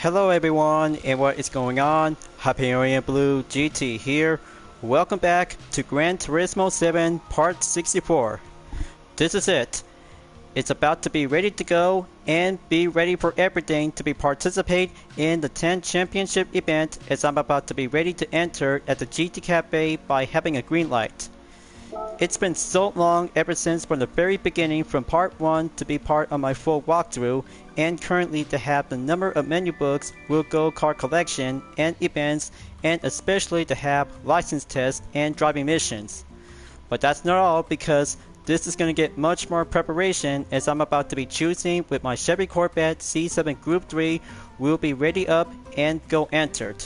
Hello everyone, and what is going on? Hyperion-Blue-GT here. Welcome back to Gran Turismo 7 Part 64. This is it. It's about to be ready to go and be ready for everything to be participate in the 10 championship event, as I'm about to be ready to enter at the GT Cafe by having a green light. It's been so long ever since from the very beginning from part 1 to be part of my full walkthrough, and currently to have the number of menu books, will go car collection and events, and especially to have license tests and driving missions. But that's not all, because this is going to get much more preparation, as I'm about to be choosing with my Chevy Corvette C7 Group 3 will be ready up and go entered.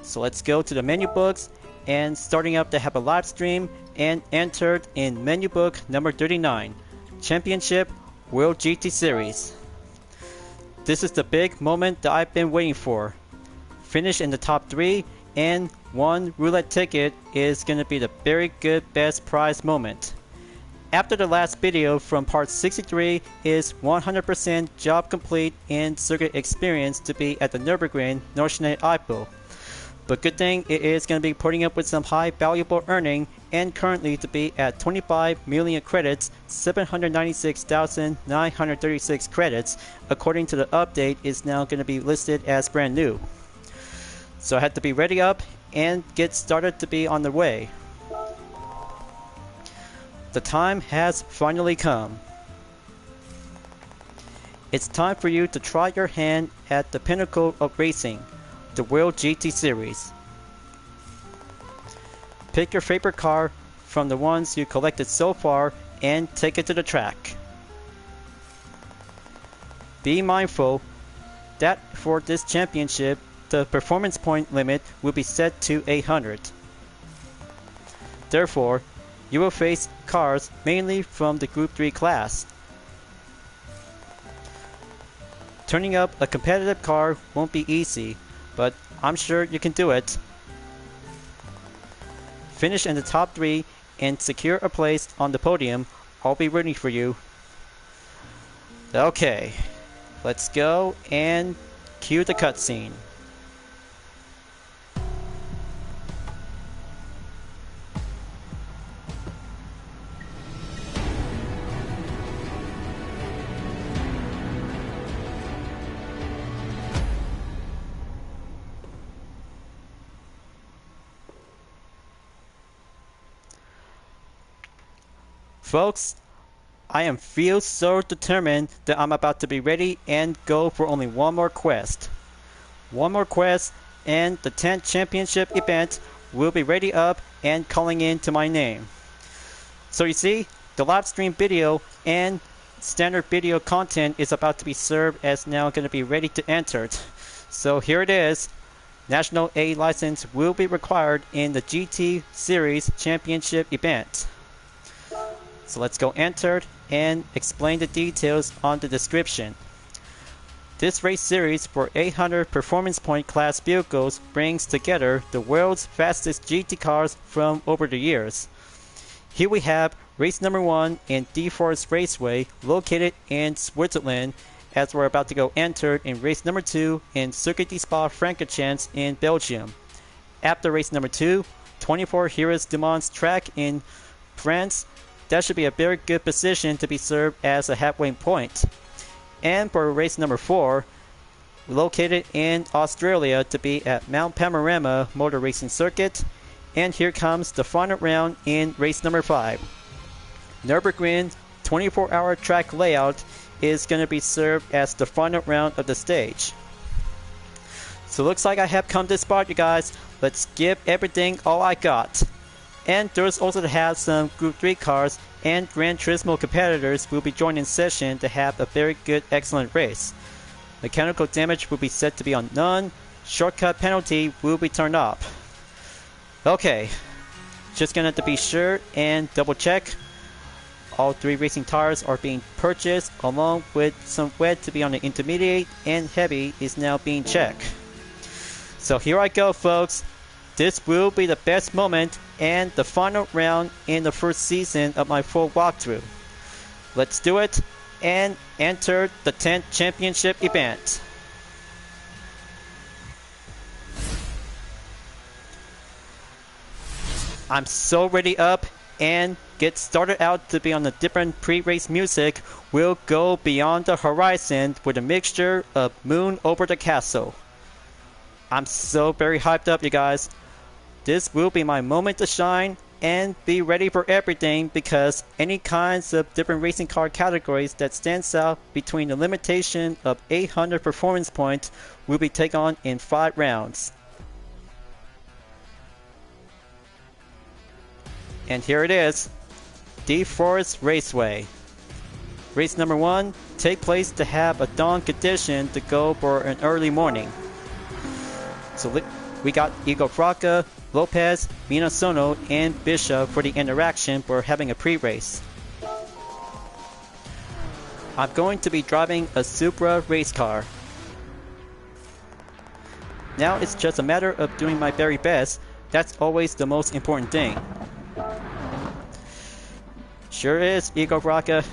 So let's go to the menu books, and starting up to have a live stream and entered in menu book number 39, Championship World GT Series. This is the big moment that I've been waiting for. Finish in the top 3 and 1 roulette ticket is going to be the very good best prize moment. After the last video from part 63 is 100% job complete and circuit experience to be at the Nürburgring Nordschnee Eiffel. But good thing it is going to be putting up with some high valuable earning, and currently to be at 25 million credits, 796,936 credits, according to the update, is now going to be listed as brand new. So I had to be ready up and get started to be on the way. The time has finally come. It's time for you to try your hand at the pinnacle of racing, the World GT Series. Pick your favorite car from the ones you collected so far and take it to the track. Be mindful that for this championship, the performance point limit will be set to 800. Therefore, you will face cars mainly from the Group 3 class. Turning up a competitive car won't be easy, but I'm sure you can do it. Finish in the top 3 and secure a place on the podium. I'll be rooting for you. Okay, let's go and cue the cutscene. Folks, I feel so determined that I'm about to be ready and go for only one more quest. One more quest and the 10th championship event will be ready up and calling in to my name. So you see, the live stream video and standard video content is about to be served as now going to be ready to enter. So here it is. National A license will be required in the GT Series Championship event. So let's go entered and explain the details on the description. This race series for 800 performance point class vehicles brings together the world's fastest GT cars from over the years. Here we have race number 1 in D Forest Raceway, located in Switzerland, as we're about to go entered in race number 2 in Circuit de Spa-Francorchamps in Belgium. After race number 2, 24 Heroes du Mans track in France. That should be a very good position to be served as a halfway point. And for race number 4, located in Australia, to be at Mount Panorama Motor Racing Circuit. And here comes the final round in race number 5. Nürburgring 24-hour track layout is going to be served as the final round of the stage. So looks like I have come this far, you guys. Let's give everything all I got. And there's also to have some Group 3 cars and Gran Turismo competitors will be joining session to have a very good, excellent race. Mechanical damage will be set to be on none. Shortcut penalty will be turned off. Okay, just gonna have to be sure and double check. All 3 racing tires are being purchased, along with some wet to be on the intermediate, and heavy is now being checked. So here I go, folks. This will be the best moment and the final round in the first season of my full walkthrough. Let's do it and enter the 10th championship event. I'm so ready up and get started out to be on a different pre-race music. We'll go beyond the horizon with a mixture of Moon Over the Castle. I'm so very hyped up, you guys. This will be my moment to shine and be ready for everything, because any kinds of different racing car categories that stands out between the limitation of 800 performance points will be taken on in 5 rounds. And here it is, DeForest Raceway. Race number 1 take place to have a dawn condition to go for an early morning. So we got Igor Fraca, Lopez, Minasono, and Bishop for the interaction for having a pre-race. I'm going to be driving a Supra race car. Now it's just a matter of doing my very best. That's always the most important thing. Sure is, Igor Fraca.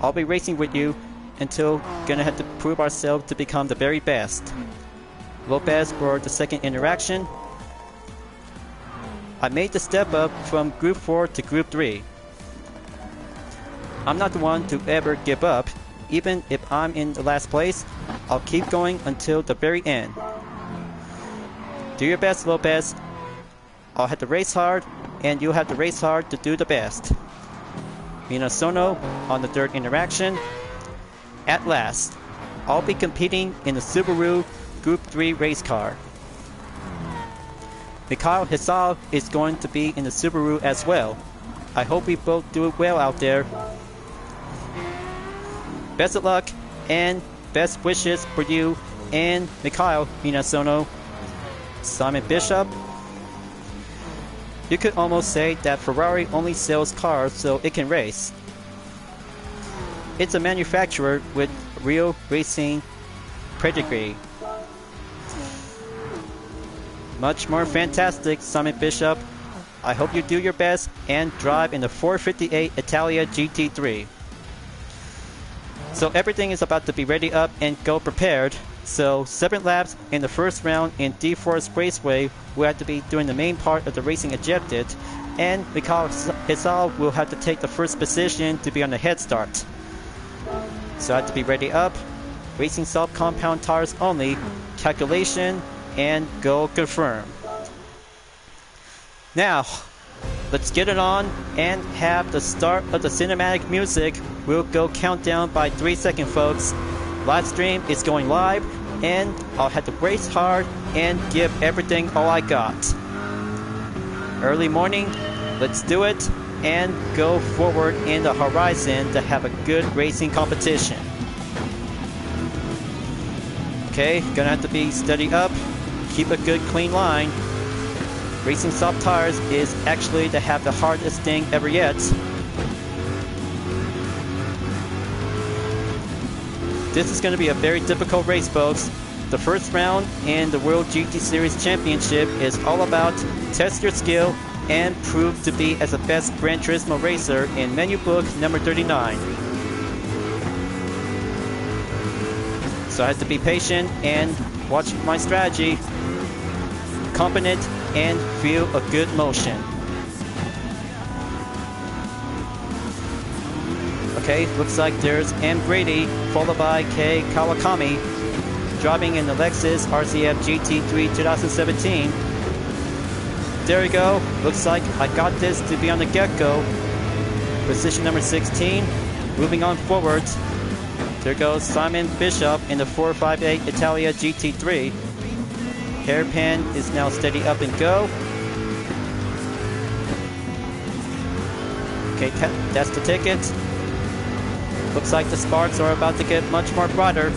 I'll be racing with you until gonna have to prove ourselves to become the very best. Lopez for the second interaction. I made the step up from Group 4 to Group 3. I'm not the one to ever give up. Even if I'm in the last place, I'll keep going until the very end. Do your best, Lopez. I'll have to race hard, and you'll have to race hard to do the best. Minasono on the third interaction. At last, I'll be competing in the Subaru Group 3 race car. Mikhail Hisal is going to be in the Subaru as well. I hope we both do it well out there. Best of luck and best wishes for you and Mikhail Minasono. Simon Bishop. You could almost say that Ferrari only sells cars so it can race. It's a manufacturer with real racing pedigree. Much more fantastic, Simon Bishop. I hope you do your best and drive in the 458 Italia GT3. So everything is about to be ready up and go prepared. So 7 laps in the first round in DeForest Raceway will have to be doing the main part of the racing objective, and Mikhail Hisal will have to take the first position to be on the head start. So I have to be ready up, racing soft compound tires only, calculation, and go confirm. Now, let's get it on and have the start of the cinematic music. We'll go countdown by 3 seconds, folks. Live stream is going live, and I'll have to race hard and give everything all I got. Early morning, let's do it and go forward in the horizon to have a good racing competition. Okay, gonna have to be steady up, keep a good clean line. Racing soft tires is actually to have the hardest thing ever yet. This is going to be a very difficult race, folks. The first round in the World GT Series Championship is all about test your skill and prove to be as the best Gran Turismo racer in menu book number 39. So I have to be patient and watch my strategy, accompany it, and feel a good motion. Okay, looks like there's M. Grady, followed by K. Kawakami, driving in the Lexus RCF GT3 2017. There we go. Looks like I got this to be on the get-go. Position number 16. Moving on forward. There goes Simon Bishop in the 458 Italia GT3. Hairpin is now steady up and go. Okay, that's the ticket. Looks like the sparks are about to get much more brighter.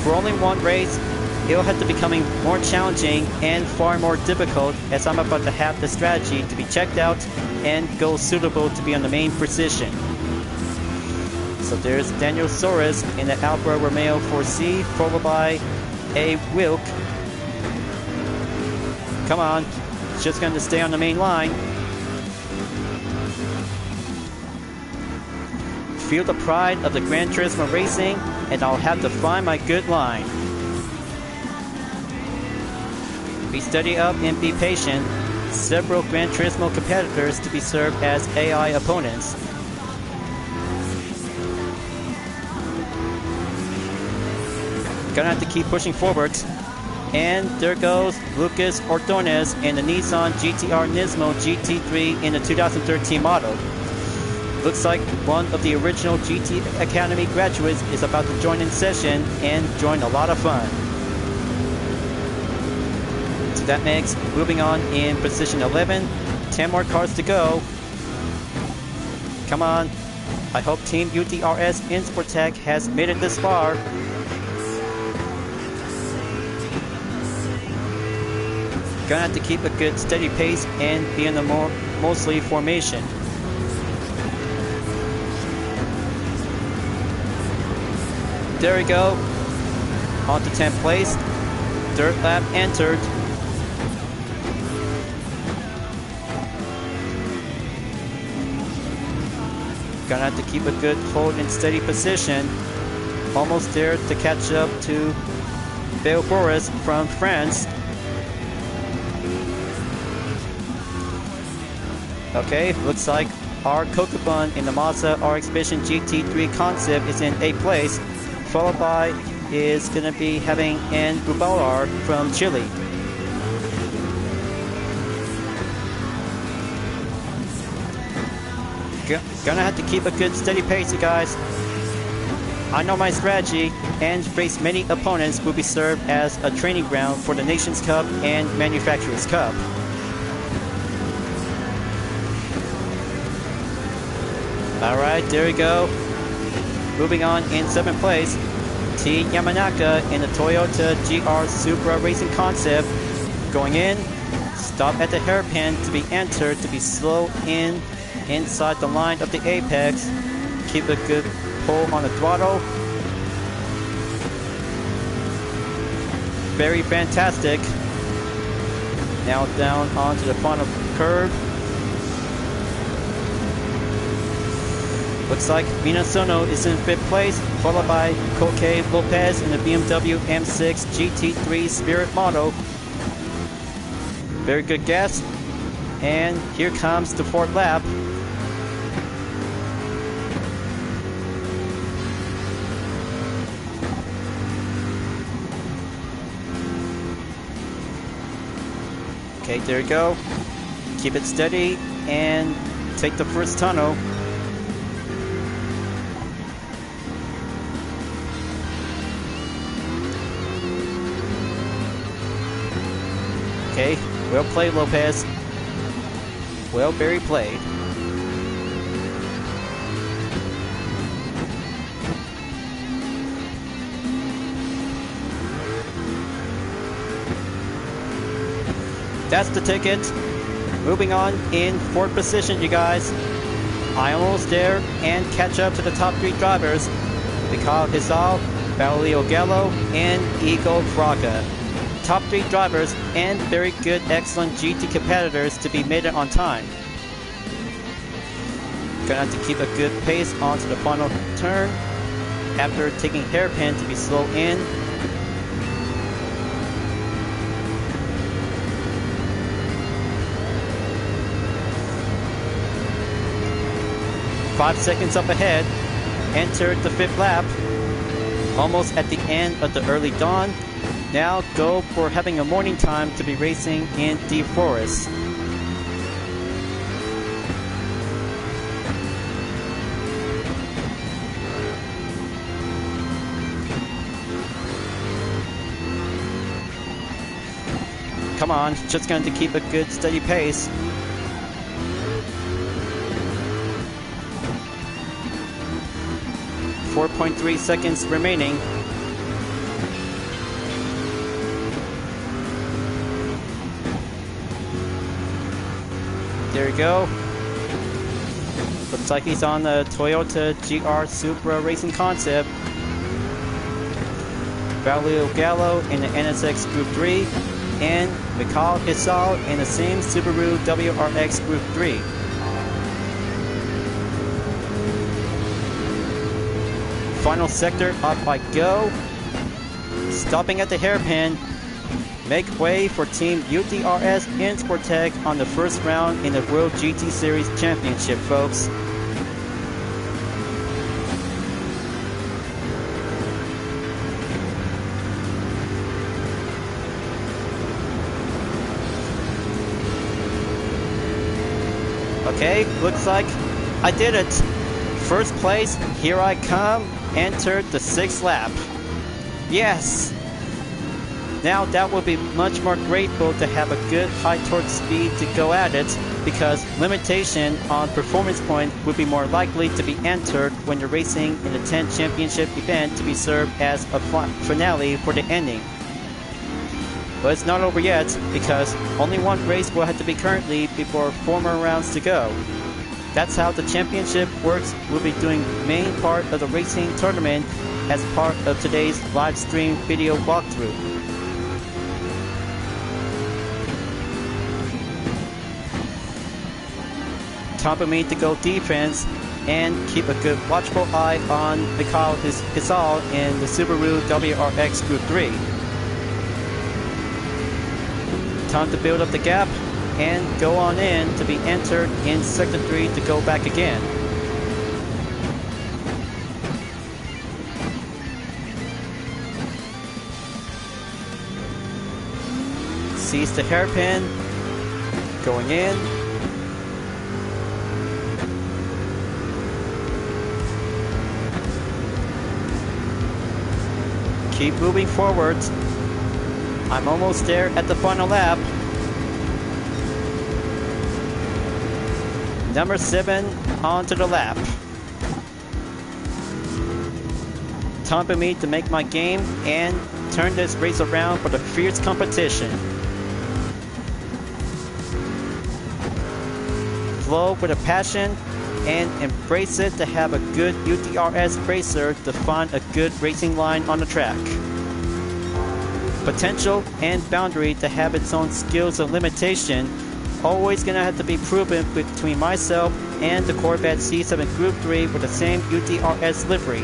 For only one race, it'll have to be becoming more challenging and far more difficult, as I'm about to have the strategy to be checked out and go suitable to be on the main position. So there's Daniel Soares in the Alfa Romeo 4C, followed by A. Wilk. Come on, just going to stay on the main line. Feel the pride of the Gran Turismo racing, and I'll have to find my good line. Be steady up and be patient. Several Gran Turismo competitors to be served as AI opponents. Gonna have to keep pushing forward. And there goes Lucas Ordonez in the Nissan GTR Nismo GT3 in the 2013 model. Looks like one of the original GT Academy graduates is about to join in session and join a lot of fun. So that makes moving on in position 11. 10 more cars to go. Come on. I hope Team UTRS Insportec has made it this far. Gonna have to keep a good steady pace and be in the mostly formation. There we go. On to 10th place. Dirt lap entered. Gonna have to keep a good hold and steady position. Almost there to catch up to Bale Boris from France. Okay, looks like our Kokubun in the Mazda RX Vision GT3 concept is in 8th place. Followed by is going to be having N. Bubalar from Chile. Gonna have to keep a good steady pace, you guys. I know my strategy, and face many opponents will be served as a training ground for the Nations Cup and Manufacturers Cup. Alright, there we go. Moving on in 7th place, T. Yamanaka in the Toyota GR Supra Racing Concept. Going in, stop at the hairpin to be entered to be slow in inside the line of the apex. Keep a good pull on the throttle. Very fantastic. Now down onto the final curve. Looks like Minasono is in 5th place, followed by Koke Lopez in the BMW M6 GT3 Spirit model. Very good guess. And here comes the 4th lap. Okay, there you go. Keep it steady and take the first tunnel. Okay, well played, Lopez. Well, very played. That's the ticket. Moving on in 4th position, you guys. I almost there and catch up to the top 3 drivers. Mikhail Hizal, Valio Gallo, and Igor Fraga. Top 3 drivers and very good, excellent GT competitors to be made it on time. Gonna have to keep a good pace onto the final turn after taking hairpin to be slow in. Five seconds up ahead, entered the 5th lap, almost at the end of the early dawn. Now go for having a morning time to be racing in the forest. Come on, just going to keep a good steady pace. .3 seconds remaining. There we go. Looks like he's on the Toyota GR Supra Racing Concept. Valio Gallo in the NSX Group 3. And Mikhail Hizal in the same Subaru WRX Group 3. Final sector, up I go. Stopping at the hairpin. make way for Team UDRS in Sportec on the first round in the World GT Series Championship, folks. Okay, looks like I did it. First place, here I come, entered the 6th lap. Yes! Now that would be much more grateful to have a good high torque speed to go at it, because limitation on performance point would be more likely to be entered when you're racing in the 10 championship event to be served as a finale for the ending. But it's not over yet, because only one race will have to be currently before 4 more rounds to go. That's how the championship works. We'll be doing main part of the racing tournament as part of today's live stream video walkthrough. Time for me to go defense and keep a good watchful eye on Mikhail Hisal in the Subaru WRX Group 3. Time to build up the gap and go on in to be entered in Sector 3 to go back again. Seize the hairpin, going in. Keep moving forward. I'm almost there at the final lap. Number 7 onto the lap. Time for me to make my game and turn this race around for the fierce competition. Flow with a passion and embrace it to have a good UDRS racer to find a good racing line on the track. Potential and boundary to have its own skills and limitation. Always gonna have to be proven between myself and the Corvette C7 Group 3 with the same UDRS livery.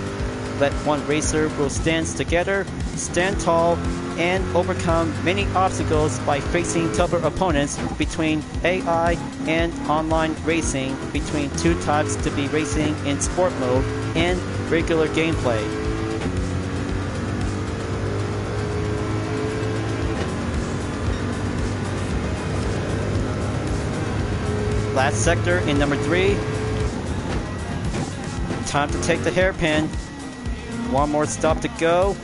Let one racer will stand together, stand tall, and overcome many obstacles by facing tougher opponents between AI and online racing, between two types to be racing in sport mode and regular gameplay. Last sector in number 3. Time to take the hairpin. One more stop to go.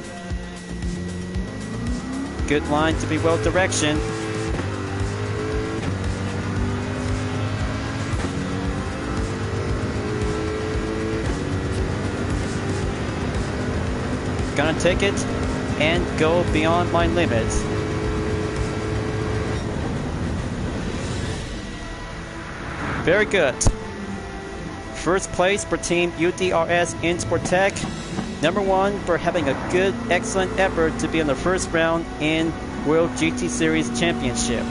Good line to be well directioned. Gonna take it and go beyond my limits. Very good. First place for Team UDRS in Sportec. Number 1 for having a good, excellent effort to be in the first round in World GT Series Championship.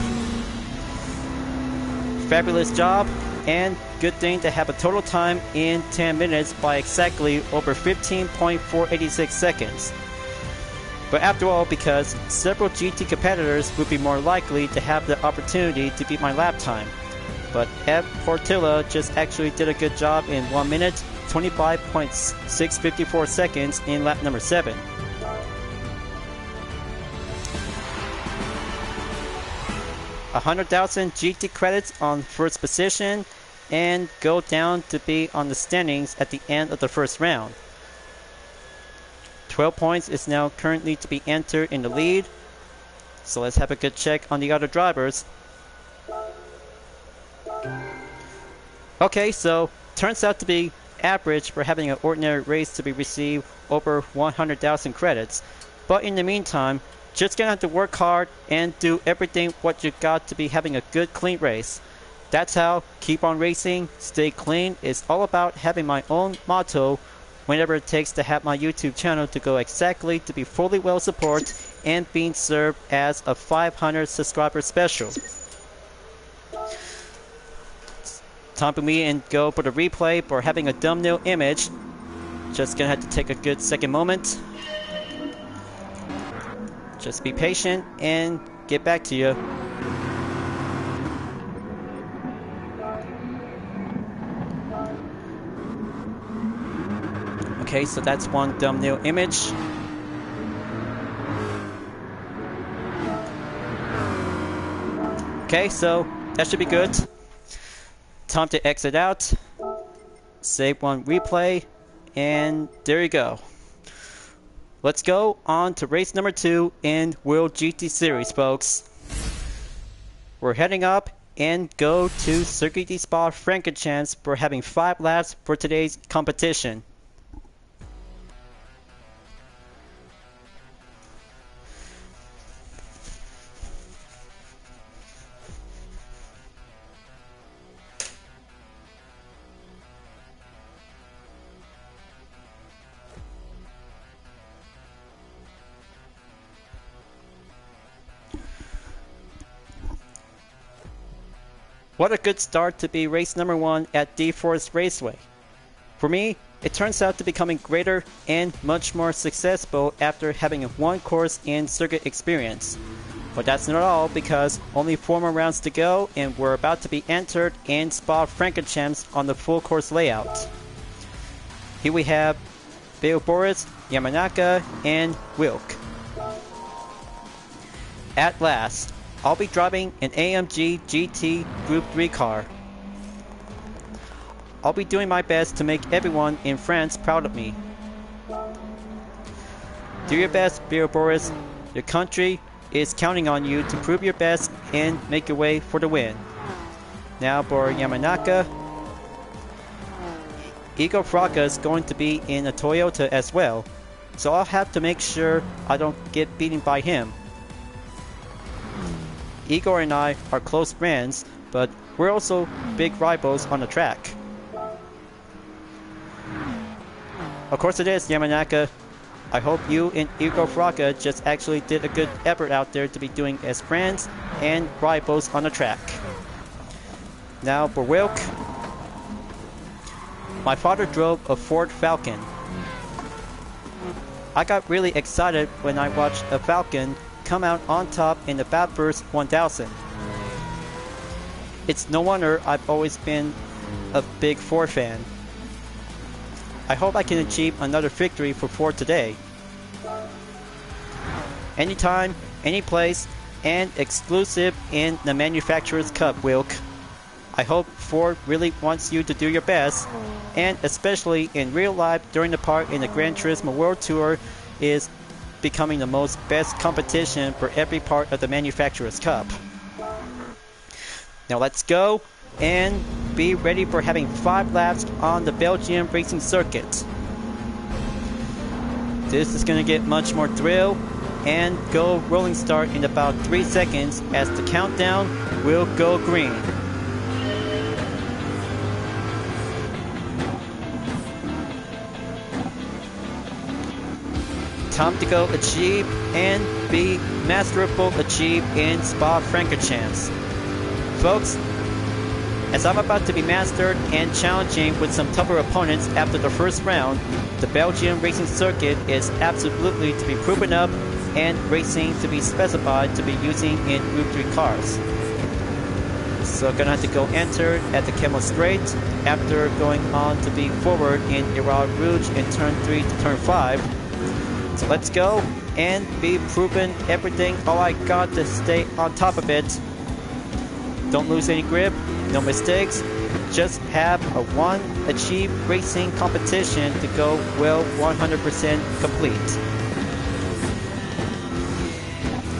Fabulous job, and good thing to have a total time in 10 minutes by exactly over 15.486 seconds. But after all, because several GT competitors would be more likely to have the opportunity to beat my lap time. But F. Portilla just actually did a good job in 1 minute, 25.654 seconds in lap number 7. $100,000 GT credits on first position and go down to be on the standings at the end of the first round. 12 points is now currently to be entered in the lead. So let's have a good check on the other drivers. Okay, so turns out to be average for having an ordinary race to be received over 100,000 credits. But in the meantime, just gonna have to work hard and do everything what you got to be having a good clean race. That's how keep on racing, stay clean is all about having my own motto whenever it takes to have my YouTube channel to go exactly to be fully well supported and being served as a 500 subscriber special. Time for me and go for the replay for having a thumbnail image. Just gonna have to take a good second moment. Just be patient and get back to you. Okay, so that's one thumbnail image. Okay, so that should be good. Time to exit out. Save one replay. And there you go. Let's go on to race number 2 in World GT Series, folks. We're heading up and go to Circuit de Spa-Francorchamps for having 5 laps for today's competition. What a good start to be race number 1 at D-Force Raceway. For me, it turns out to becoming greater and much more successful after having a 1 course in circuit experience. But that's not all, because only 4 more rounds to go and we're about to be entered in Spa-Francorchamps on the full course layout. Here we have Beo Boris, Yamanaka, and Wilk. At last, I'll be driving an AMG GT Group 3 car. I'll be doing my best to make everyone in France proud of me. Do your best, Beo Boris. Your country is counting on you to prove your best and make your way for the win. Now for Yamanaka. Igor Fraga is going to be in a Toyota as well, so I'll have to make sure I don't get beaten by him. Igor and I are close friends, but we're also big rivals on the track. Of course it is, Yamanaka. I hope you and Igor Fraga just actually did a good effort out there to be doing as friends and rivals on the track. Now for Wilk. My father drove a Ford Falcon. I got really excited when I watched a Falcon come out on top in the Bathurst 1000. It's no wonder I've always been a big Ford fan. I hope I can achieve another victory for Ford today. Anytime, any place, and exclusive in the Manufacturers Cup, Wilk. I hope Ford really wants you to do your best, and especially in real life during the part in the Gran Turismo World Tour is becoming the most best competition for every part of the Manufacturers Cup. Now let's go and be ready for having 5 laps on the Belgian racing circuit. This is going to get much more thrill and go rolling start in about 3 seconds as the countdown will go green. Time to go achieve and be masterful achieve in Spa-Francorchamps. Folks, as I'm about to be mastered and challenging with some tougher opponents after the first round, the Belgian racing circuit is absolutely to be proven up and racing to be specified to be using in Group 3 cars. So gonna have to go enter at the Camel Straight after going on to be forward in Iral Rouge in turn 3 to turn 5. So let's go and be proven everything all I got to stay on top of it. Don't lose any grip, no mistakes, just have a 1 achieve racing competition to go well 100% complete.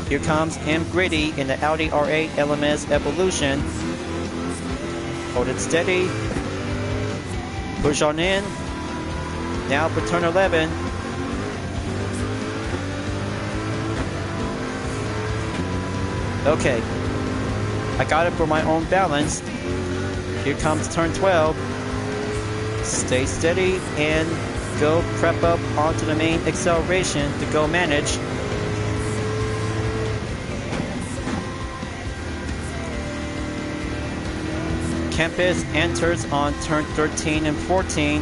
Here comes M. Gritty in the Audi R8 LMS Evolution. Hold it steady. Push on in. Now for turn 11. Okay, I got it for my own balance. Here comes turn 12. Stay steady and go prep up onto the main acceleration to go manage. Kempis enters on turn 13 and 14.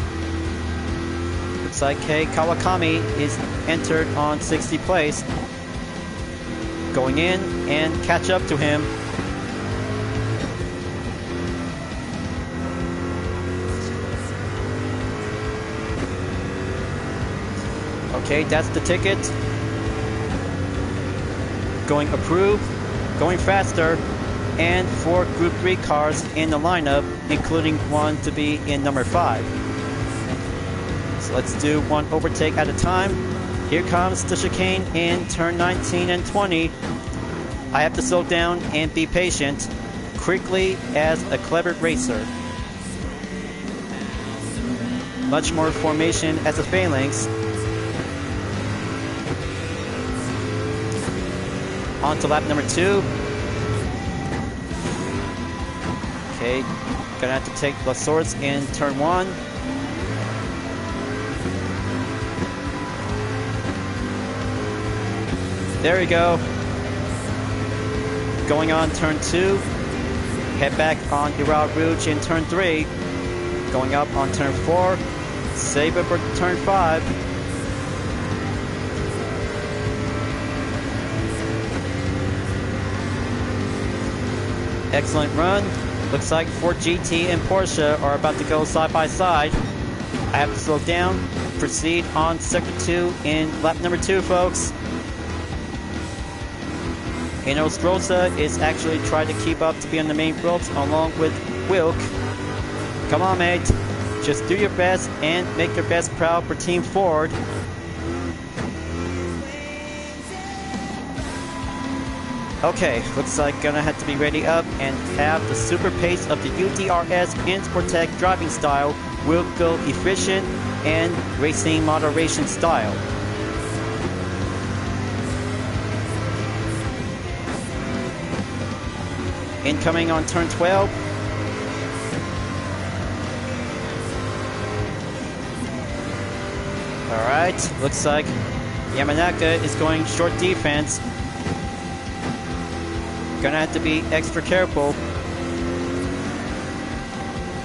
Looks like Kei Kawakami is entered on 60th place. going in and catch up to him. Okay, that's the ticket. Going approved, going faster, and 4 Group 3 cars in the lineup, including one to be in number 5. So let's do one overtake at a time. Here comes the chicane in turn 19 and 20. I have to slow down and be patient, quickly as a clever racer. Much more formation as a phalanx. On to lap number 2. Okay, gonna have to take the swords in turn 1. There we go. Going on turn 2. Head back on Iral Rouge in turn 3. Going up on turn 4. Save it for turn 5. Excellent run. Looks like Ford GT and Porsche are about to go side by side. I have to slow down. Proceed on sector 2 in lap number 2, folks. Inostroza is actually trying to keep up to be on the main ropes along with Wilk. Come on, mate. Just do your best and make your best proud for Team Ford. Okay, looks like gonna have to be ready up and have the super pace of the UDRS Sportec driving style will go efficient and racing moderation style. Incoming on turn 12. Alright, looks like Yamanaka is going short defense. Gonna have to be extra careful.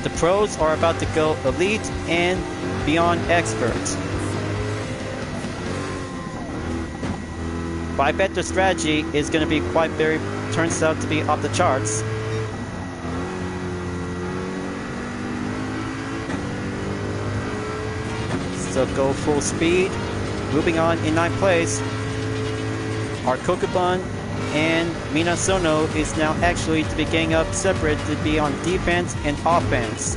The pros are about to go elite and beyond experts. But I bet the strategy is gonna be quite very, turns out to be off the charts. So go full speed. Moving on in 9th place. Our Kokubun and Minasono is now actually to be getting up separate to be on defense and offense.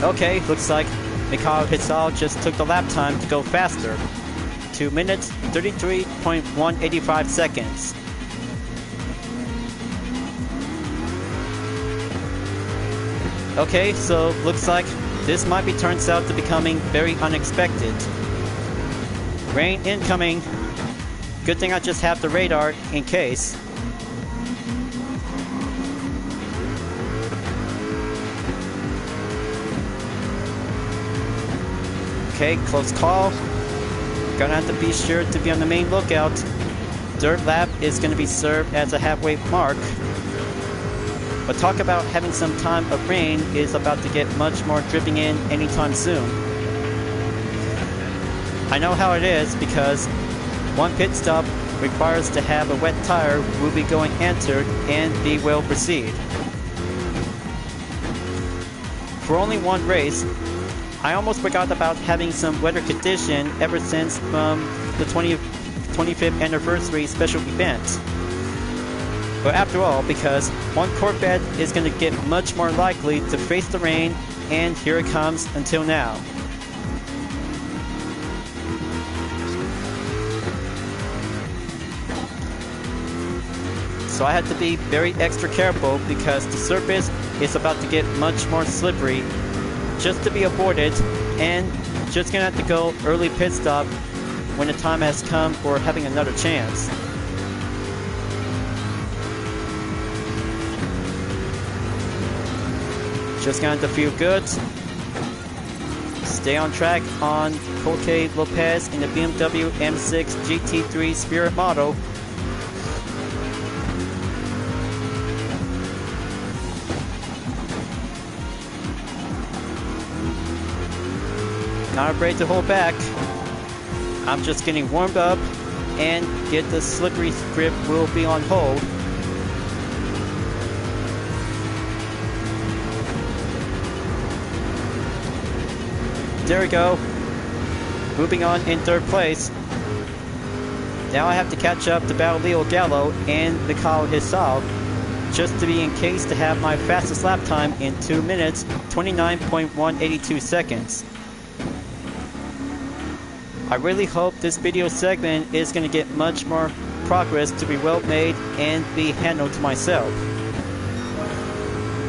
Okay, looks like Mikhail Hitsal just took the lap time to go faster. 2 minutes, 33.185 seconds. Okay, so looks like this might be turns out to becoming very unexpected. Rain incoming. Good thing I just have the radar in case. Okay, close call. Gonna have to be sure to be on the main lookout. Dirt lap is gonna be served as a halfway mark. But talk about having some time of rain is about to get much more dripping in anytime soon. I know how it is because one pit stop requires to have a wet tire will be going entered and be well proceed. For only one race, I almost forgot about having some weather condition ever since the 25th anniversary special event. But after all, because one Corvette is going to get much more likely to face the rain, and here it comes until now. So I had to be very extra careful because the surface is about to get much more slippery just to be avoided, and just going to have to go early pit stop when the time has come for having another chance. Just going to feel good. Stay on track on Jorge Lopez in the BMW M6 GT3 Spirit model. Not afraid to hold back. I'm just getting warmed up and get the slippery grip will be on hold. There we go. Moving on in third place. Now I have to catch up to Leo Gallo and Mikhail Hisal just to be in case to have my fastest lap time in 2 minutes, 29.182 seconds. I really hope this video segment is going to get much more progress to be well made and be handled to myself.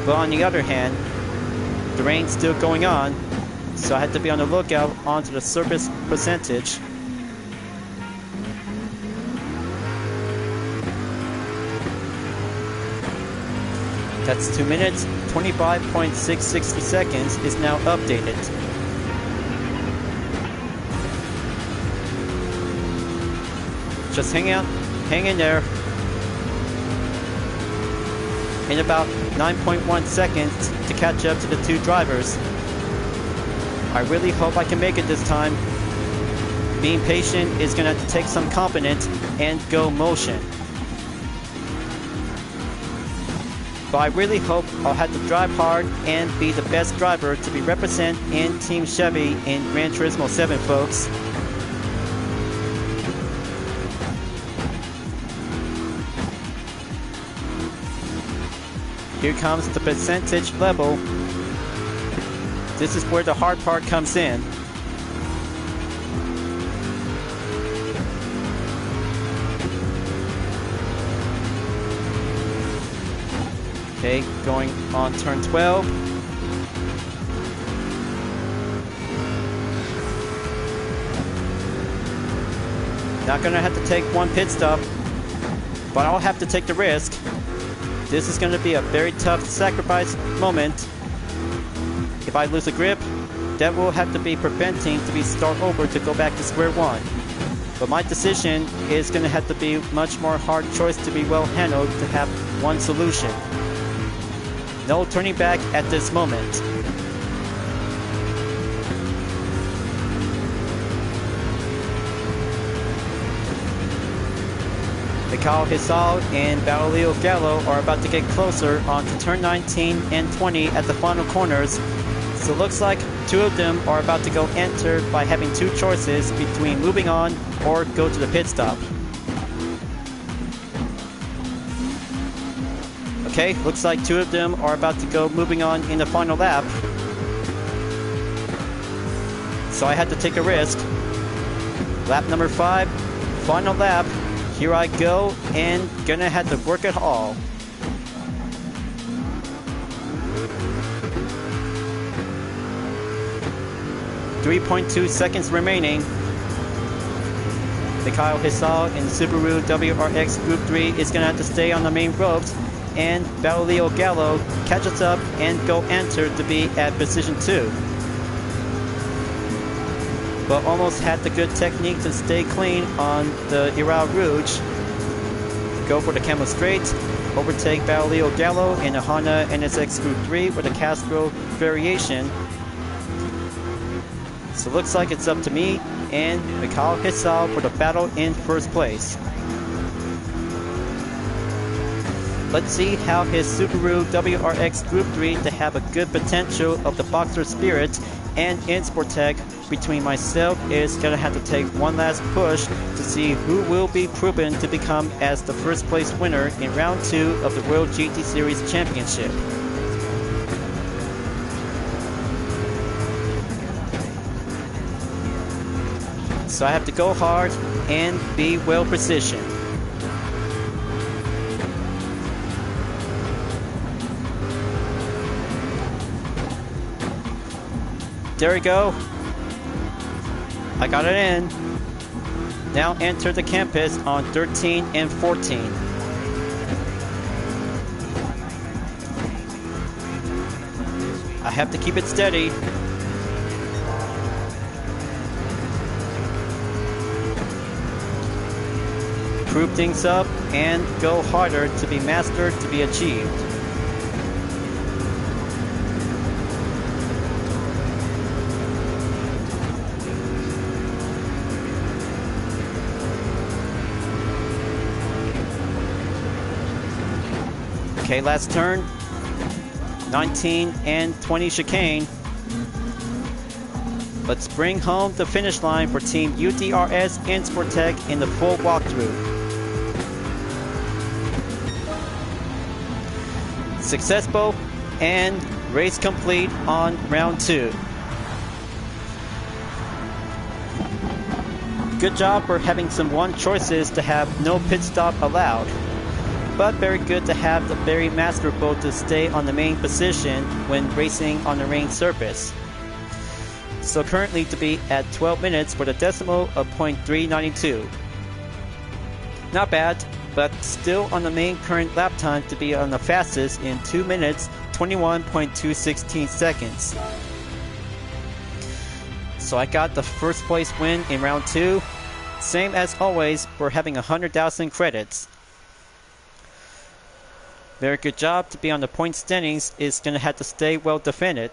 But on the other hand, the rain's still going on, so I have to be on the lookout onto the surface percentage. That's 2 minutes, 25.660 seconds is now updated. Just hang in there. In about 9.1 seconds to catch up to the two drivers. I really hope I can make it this time. Being patient is going to have to take some confidence and go motion. But I really hope I'll have to drive hard and be the best driver to be represented in Team Chevy in Gran Turismo 7, folks. Here comes the percentage level. This is where the hard part comes in. Okay, going on turn 12. Not gonna have to take one pit stop, but I'll have to take the risk. This is going to be a very tough sacrifice moment. If I lose a grip, that will have to be preventing to be start over to go back to square one. But my decision is going to have to be much more hard choice to be well handled to have one solution. No turning back at this moment. Mikhail Hisal and Leo Gallo are about to get closer onto turn 19 and 20 at the final corners. So it looks like two of them are about to go enter by having two choices between moving on or go to the pit stop. Okay, looks like two of them are about to go moving on in the final lap. So I had to take a risk. Lap number 5, final lap. Here I go, and gonna have to work it all. .2 seconds remaining. Mikhail Hisal in Subaru WRX Group 3 is gonna have to stay on the main ropes, and Leo Gallo catches up and go enter to be at position 2. But almost had the good technique to stay clean on the Irao Rouge. Go for the Camel Straight, overtake Leo Gallo in a Honda NSX Group 3 with a Castro variation. So looks like it's up to me and Mikhail Hisal for the battle in first place. Let's see how his Subaru WRX Group 3 to have a good potential of the boxer spirit and in Sportec between myself is going to have to take one last push to see who will be proven to become as the first place winner in round 2 of the World GT Series Championship. So I have to go hard and be well positioned. There we go. I got it in. Now enter the campus on 13 and 14. I have to keep it steady. Prove things up and go harder to be mastered to be achieved. Okay, last turn. 19 and 20 chicane. Let's bring home the finish line for Team UDRS and Sportec in the full walkthrough. Successful and race complete on round 2. Good job for having some one choices to have no pit stop allowed. But very good to have the very masterful to stay on the main position when racing on the rain surface. So currently to be at 12 minutes with a decimal of 0.392. Not bad, but still on the main current lap time to be on the fastest in 2 minutes 21.216 seconds. So I got the first place win in round 2. Same as always for having 100,000 credits. Very good job to be on the point standings. Is going to have to stay well defended.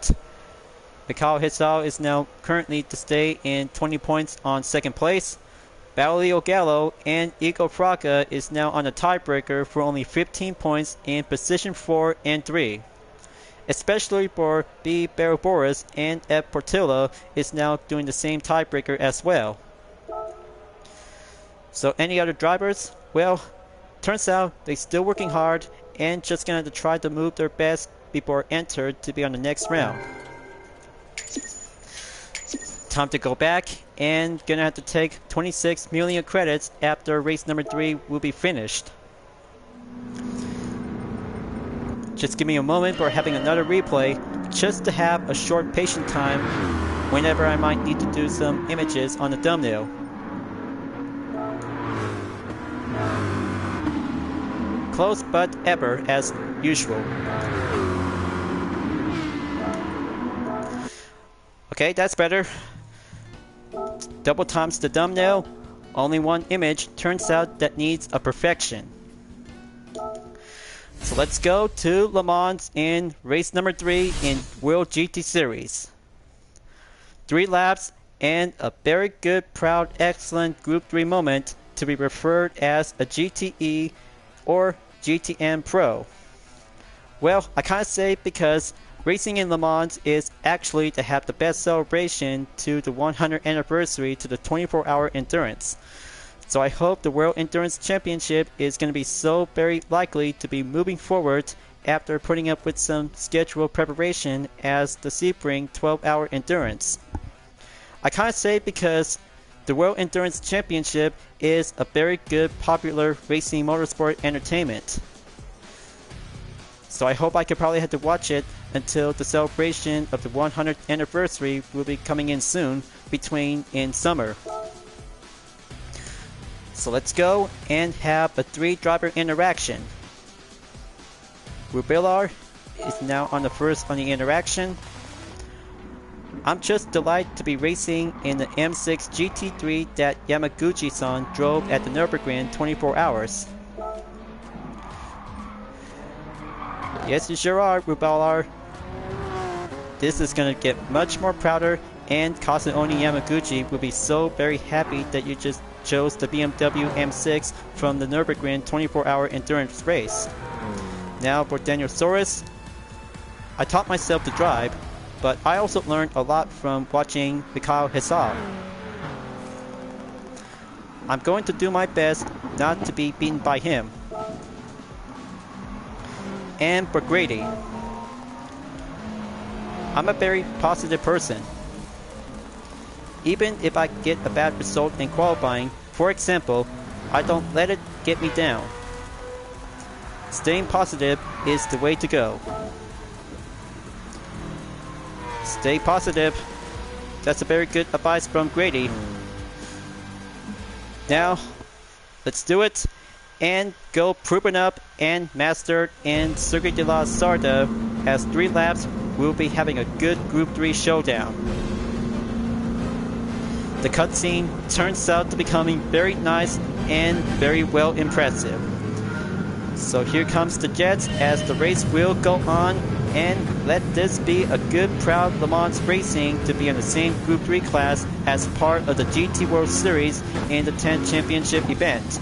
Mikhail Hisao is now currently to stay in 20 points on second place. Baulio Gallo and Igor Fraga is now on the tiebreaker for only 15 points in position 4 and 3. Especially for B. Barboris and F. Portillo is now doing the same tiebreaker as well. So any other drivers? Well, turns out they're still working hard and just gonna have to try to move their best before entered to be on the next round. Time to go back and gonna have to take 26 million credits after race number 3 will be finished. Just give me a moment for having another replay just to have a short patient time whenever I might need to do some images on the thumbnail. Close but ever as usual. Okay, that's better. Double times the thumbnail. Only one image turns out that needs a perfection. So let's go to Le Mans in race number 3 in World GT Series. 3 laps and a very good, proud, excellent Group 3 moment to be referred as a GTE or GTM Pro. Well, I can't say because racing in Le Mans is actually to have the best celebration to the 100th anniversary to the 24-hour endurance. So I hope the World Endurance Championship is going to be so very likely to be moving forward after putting up with some scheduled preparation as the Sebring 12-hour endurance. I can't say because the World Endurance Championship is a very good popular racing motorsport entertainment. So I hope I could probably have to watch it until the celebration of the 100th anniversary will be coming in soon in summer. So let's go and have a 3-driver interaction. Rubilar is now on the first on the interaction. I'm just delighted to be racing in the M6 GT3 that Yamaguchi-san drove at the Nürburgring 24 hours. Yes, you sure are, Rubilar. This is going to get much more prouder, and Kazuoni Yamaguchi will be so very happy that you just chose the BMW M6 from the Nürburgring 24-hour endurance race. Now for Daniel Soros. I taught myself to drive, but I also learned a lot from watching Mikhail Hisao. I'm going to do my best not to be beaten by him. And for Grady, I'm a very positive person. Even if I get a bad result in qualifying, for example, I don't let it get me down. Staying positive is the way to go. Stay positive. That's a very good advice from Grady. Now, let's do it and go proven up and mastered in Circuit de la Sarda. As 3 laps, we'll be having a good Group 3 showdown. The cutscene turns out to becoming very nice and very well impressive. So here comes the Jets as the race will go on, and let this be a good proud Le Mans Racing to be in the same Group 3 class as part of the GT World Series in the 10th Championship event.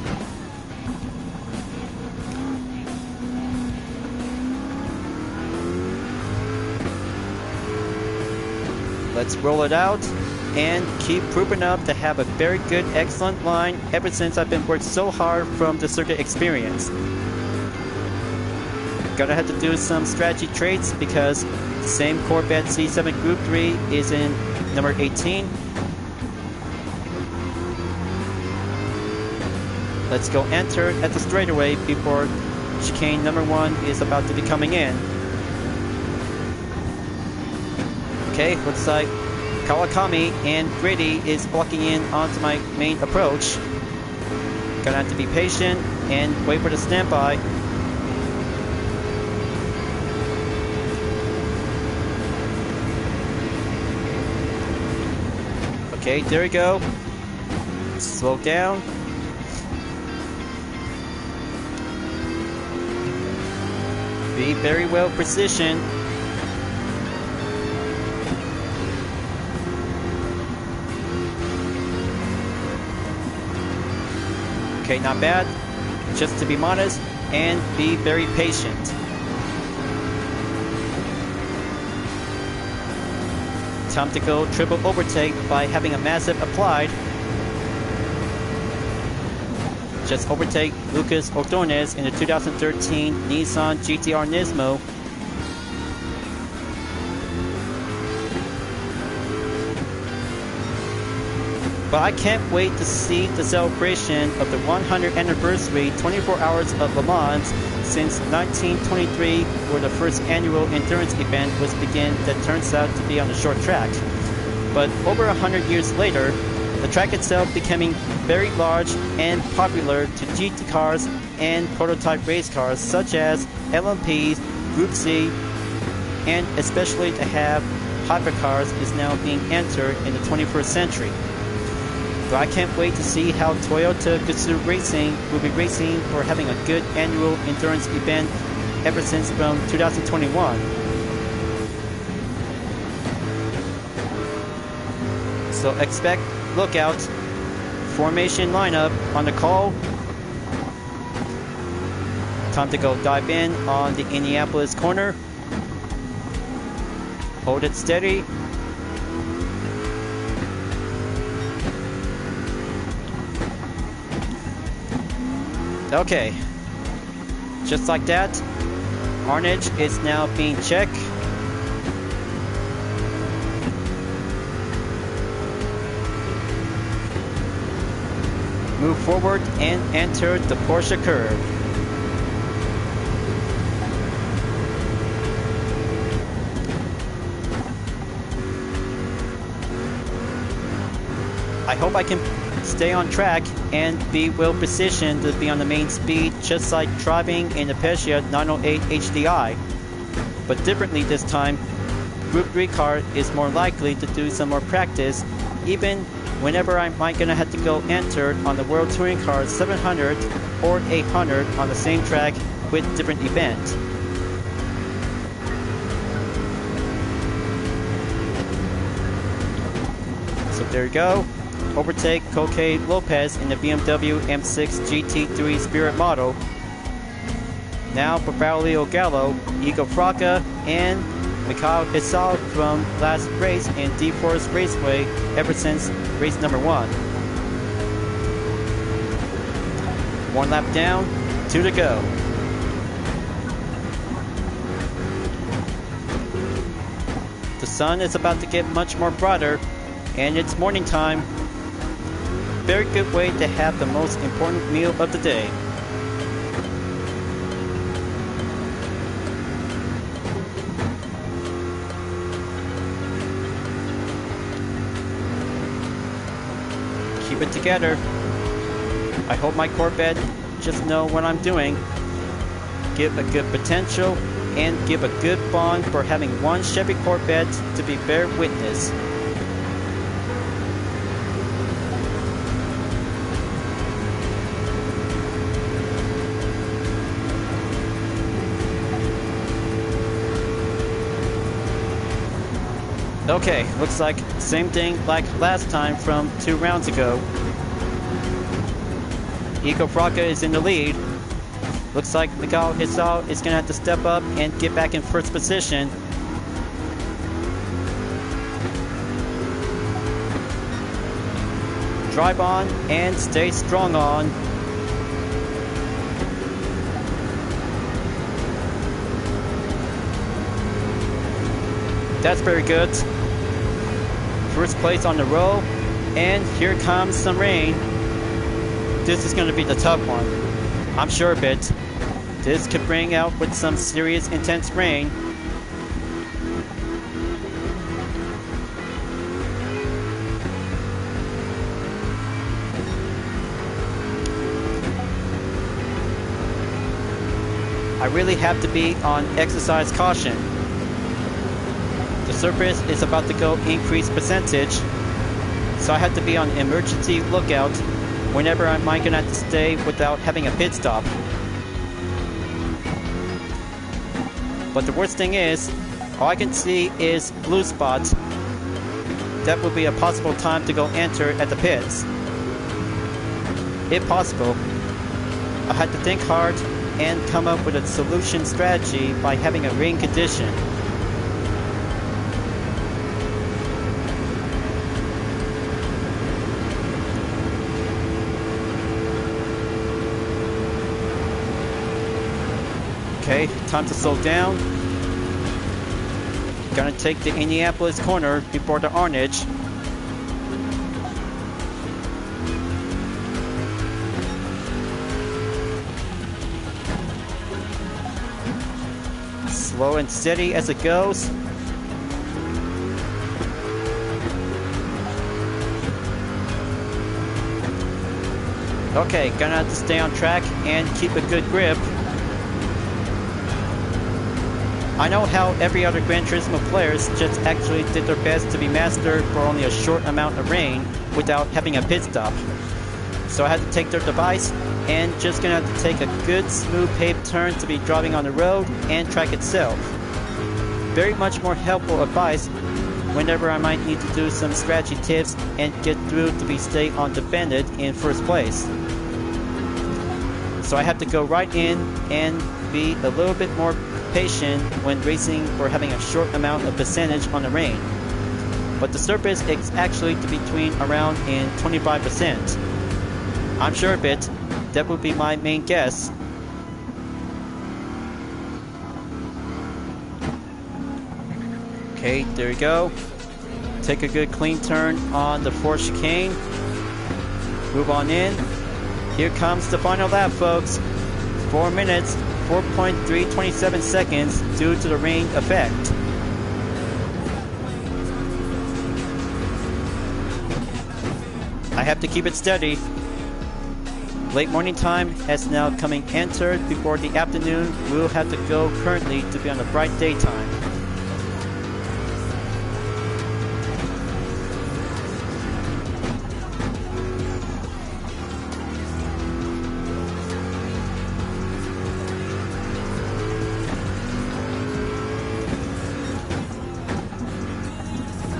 Let's roll it out and keep proving up to have a very good, excellent line ever since I've been worked so hard from the circuit experience. Gonna have to do some strategy traits because the same Corvette C7 Group 3 is in number 18. Let's go enter at the straightaway before chicane number 1 is about to be coming in. Okay, looks like Kawakami and Grady is blocking in onto my main approach. Gonna have to be patient and wait for the standby. Okay, there we go. Slow down. Be very well positioned. Okay, not bad. Just to be modest and be very patient. Time to go triple overtake by having a massive applied. Just overtake Lucas Ordonez in the 2013 Nissan GTR Nismo. But I can't wait to see the celebration of the 100th anniversary 24 Hours of Le Mans since 1923, where the first annual endurance event was begun that turns out to be on a short track. But over 100 years later, the track itself becoming very large and popular to GT cars and prototype race cars such as LMPs, Group C, and especially to have hypercars is now being entered in the 21st century. But I can't wait to see how Toyota Gazoo Racing will be racing for having a good annual endurance event ever since from 2021. So expect lookout formation lineup on the call. Time to go dive in on the Indianapolis corner. Hold it steady. Okay, just like that, harnage is now being checked. Move forward and enter the Porsche curve. I hope I can stay on track and be well positioned to be on the main speed, just like driving in the Peugeot 908 HDI. But differently this time, Group 3 car is more likely to do some more practice, even whenever I might gonna have to go enter on the World Touring Car 700 or 800 on the same track with different event. So there you go. Overtake Coque Lopez in the BMW M6 GT3 Spirit model. Now for Braulio Gallo, Igor Fraca, and Mikhail Isal from last race in D-Force Raceway ever since race number 1. 1 lap down, 2 to go. The sun is about to get much more brighter, and it's morning time. Very good way to have the most important meal of the day. Keep it together. I hope my Corvette just know what I'm doing. Give a good potential and give a good bond for having one Chevy Corvette to be bear witness. Okay, looks like same thing like last time from 2 rounds ago. Igor Fraca is in the lead. Looks like Mikhail Isal is going to have to step up and get back in first position. drive on and stay strong on. That's very good. First place on the row, and here comes some rain. This is going to be the tough one. I'm sure of it. This could bring out with some serious intense rain. I really have to be on exercise caution. The surface is about to go increased percentage, so I have to be on emergency lookout whenever I might gonna have to stay without having a pit stop. But the worst thing is, all I can see is blue spots. That would be a possible time to go enter at the pits. If possible, I had to think hard and come up with a solution strategy by having a rain condition. Okay, time to slow down. Gonna take the Indianapolis corner before the Arnage. Slow and steady as it goes. Okay, gonna have to stay on track and keep a good grip. I know how every other Gran Turismo players just actually did their best to be mastered for only a short amount of rain without having a pit stop. So I had to take their device and just gonna have to take a good smooth paved turn to be driving on the road and track itself. Very much more helpful advice whenever I might need to do some strategy tips and get through to be stay undefended in first place. So I have to go right in and be a little bit more patient when racing or having a short amount of percentage on the rain. But the surface is actually to between around in 25%. I'm sure of it. That would be my main guess. Okay, there you go. Take a good clean turn on the fourth chicane. Move on in. Here comes the final lap, folks. 4 minutes, 4.327 seconds due to the rain effect. I have to keep it steady. Late morning time has now coming entered before the afternoon. We'll have to go currently to be on the bright daytime.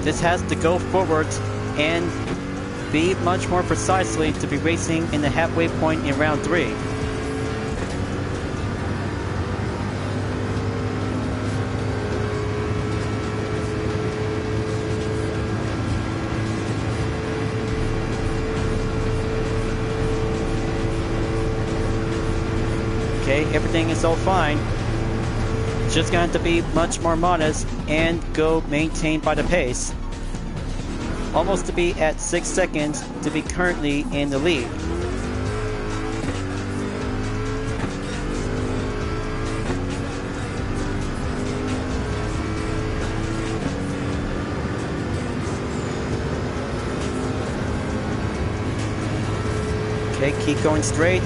This has to go forward and be much more precisely to be racing in the halfway point in round 3. Okay, everything is all fine. Just going to be much more modest and go maintained by the pace. Almost to be at 6 seconds to be currently in the lead. Okay, keep going straight.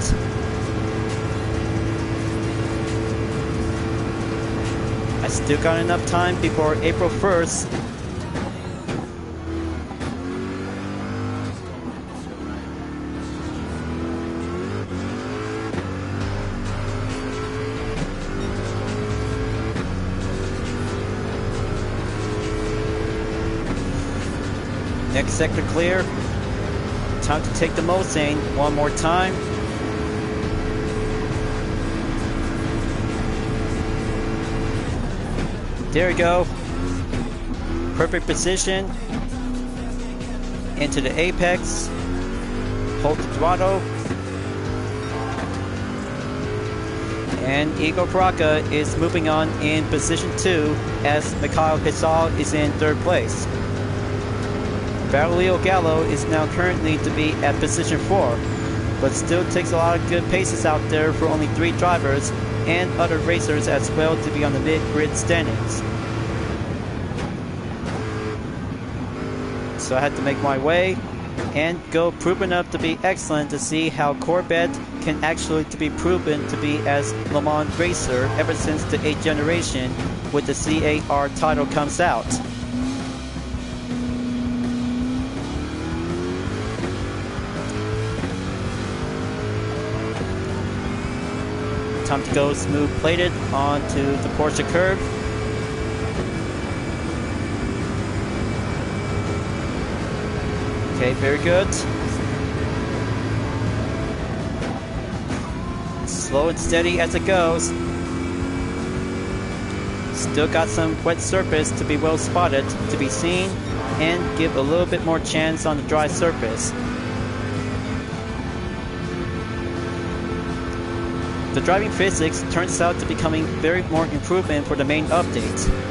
I still got enough time before April 1st. Next sector clear. Time to take the Mulsanne one more time. There we go. Perfect position into the apex. hold the throttle. And Igor Praga is moving on in position 2 as Mikhail Hisal is in 3rd place. Bartolio Gallo is now currently to be at position 4, but still takes a lot of good paces out there for only 3 drivers and other racers as well to be on the mid-grid standings. So I had to make my way and go proven up to be excellent to see how Corvette can actually to be proven to be as Le Mans racer ever since the 8th generation with the CAR title comes out. Time to go smooth plated onto the Porsche curve. Okay, very good. Slow and steady as it goes. Still got some wet surface to be well spotted, to be seen, and give a little bit more chance on the dry surface. The driving physics turns out to becoming very more improvement for the main update.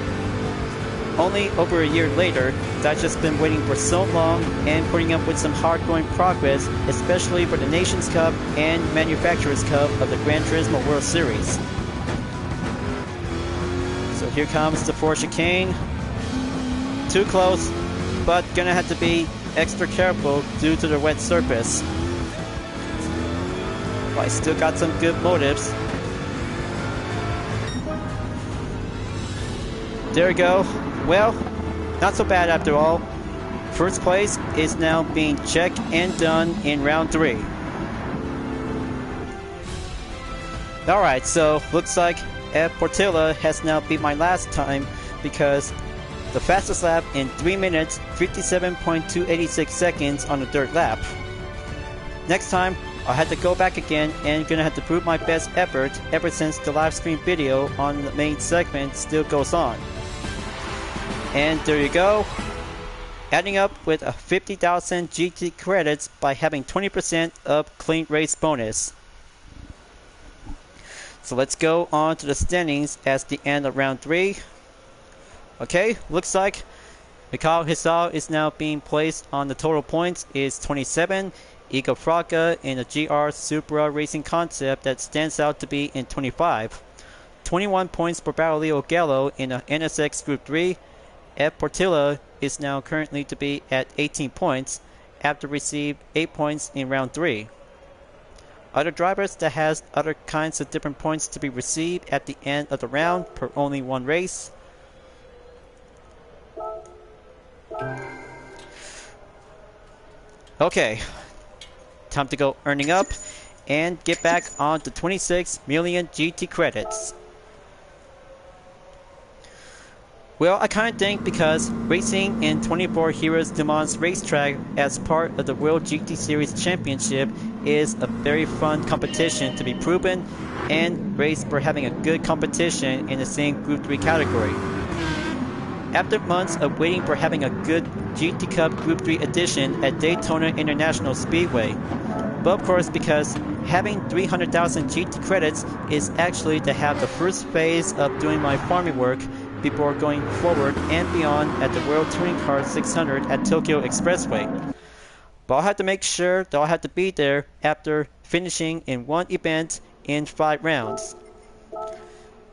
Only over a year later, that's just been waiting for so long and putting up with some hard-going progress, especially for the Nations Cup and Manufacturers Cup of the Gran Turismo World Series. So here comes the Porsche King. Too close, but gonna have to be extra careful due to the wet surface. But I still got some good motives. There we go. Well, not so bad after all. First place is now being checked and done in round 3. Alright, so looks like Ed Portilla has now beat my last time because the fastest lap in 3 minutes 57.286 seconds on the 3rd lap. Next time, I'll have to go back again and gonna have to prove my best effort ever since the live stream video on the main segment still goes on. And there you go, adding up with a 50,000 GT credits by having 20% of clean race bonus. So let's go on to the standings as the end of round 3. Okay, looks like Mikhail Hisal is now being placed on the total points is 27. Igor Praga in the GR Supra Racing Concept that stands out to be in 25. 21 points for Bartolio Gallo in the NSX Group 3. Ed Portilla is now currently to be at 18 points after received 8 points in round 3. Other drivers that has other kinds of different points to be received at the end of the round per only one race. Okay, time to go earning up and get back on to 26 million GT credits. Well, I kind of think because racing in 24 Heroes Du Mans racetrack as part of the World GT Series Championship is a very fun competition to be proven and race for having a good competition in the same Group 3 category. After months of waiting for having a good GT Cup Group 3 edition at Daytona International Speedway. But of course, because having 300,000 GT credits is actually to have the first phase of doing my farming work before going forward and beyond at the World Touring Car 600 at Tokyo Expressway. But I'll have to make sure that I'll have to be there after finishing in one event in 5 rounds.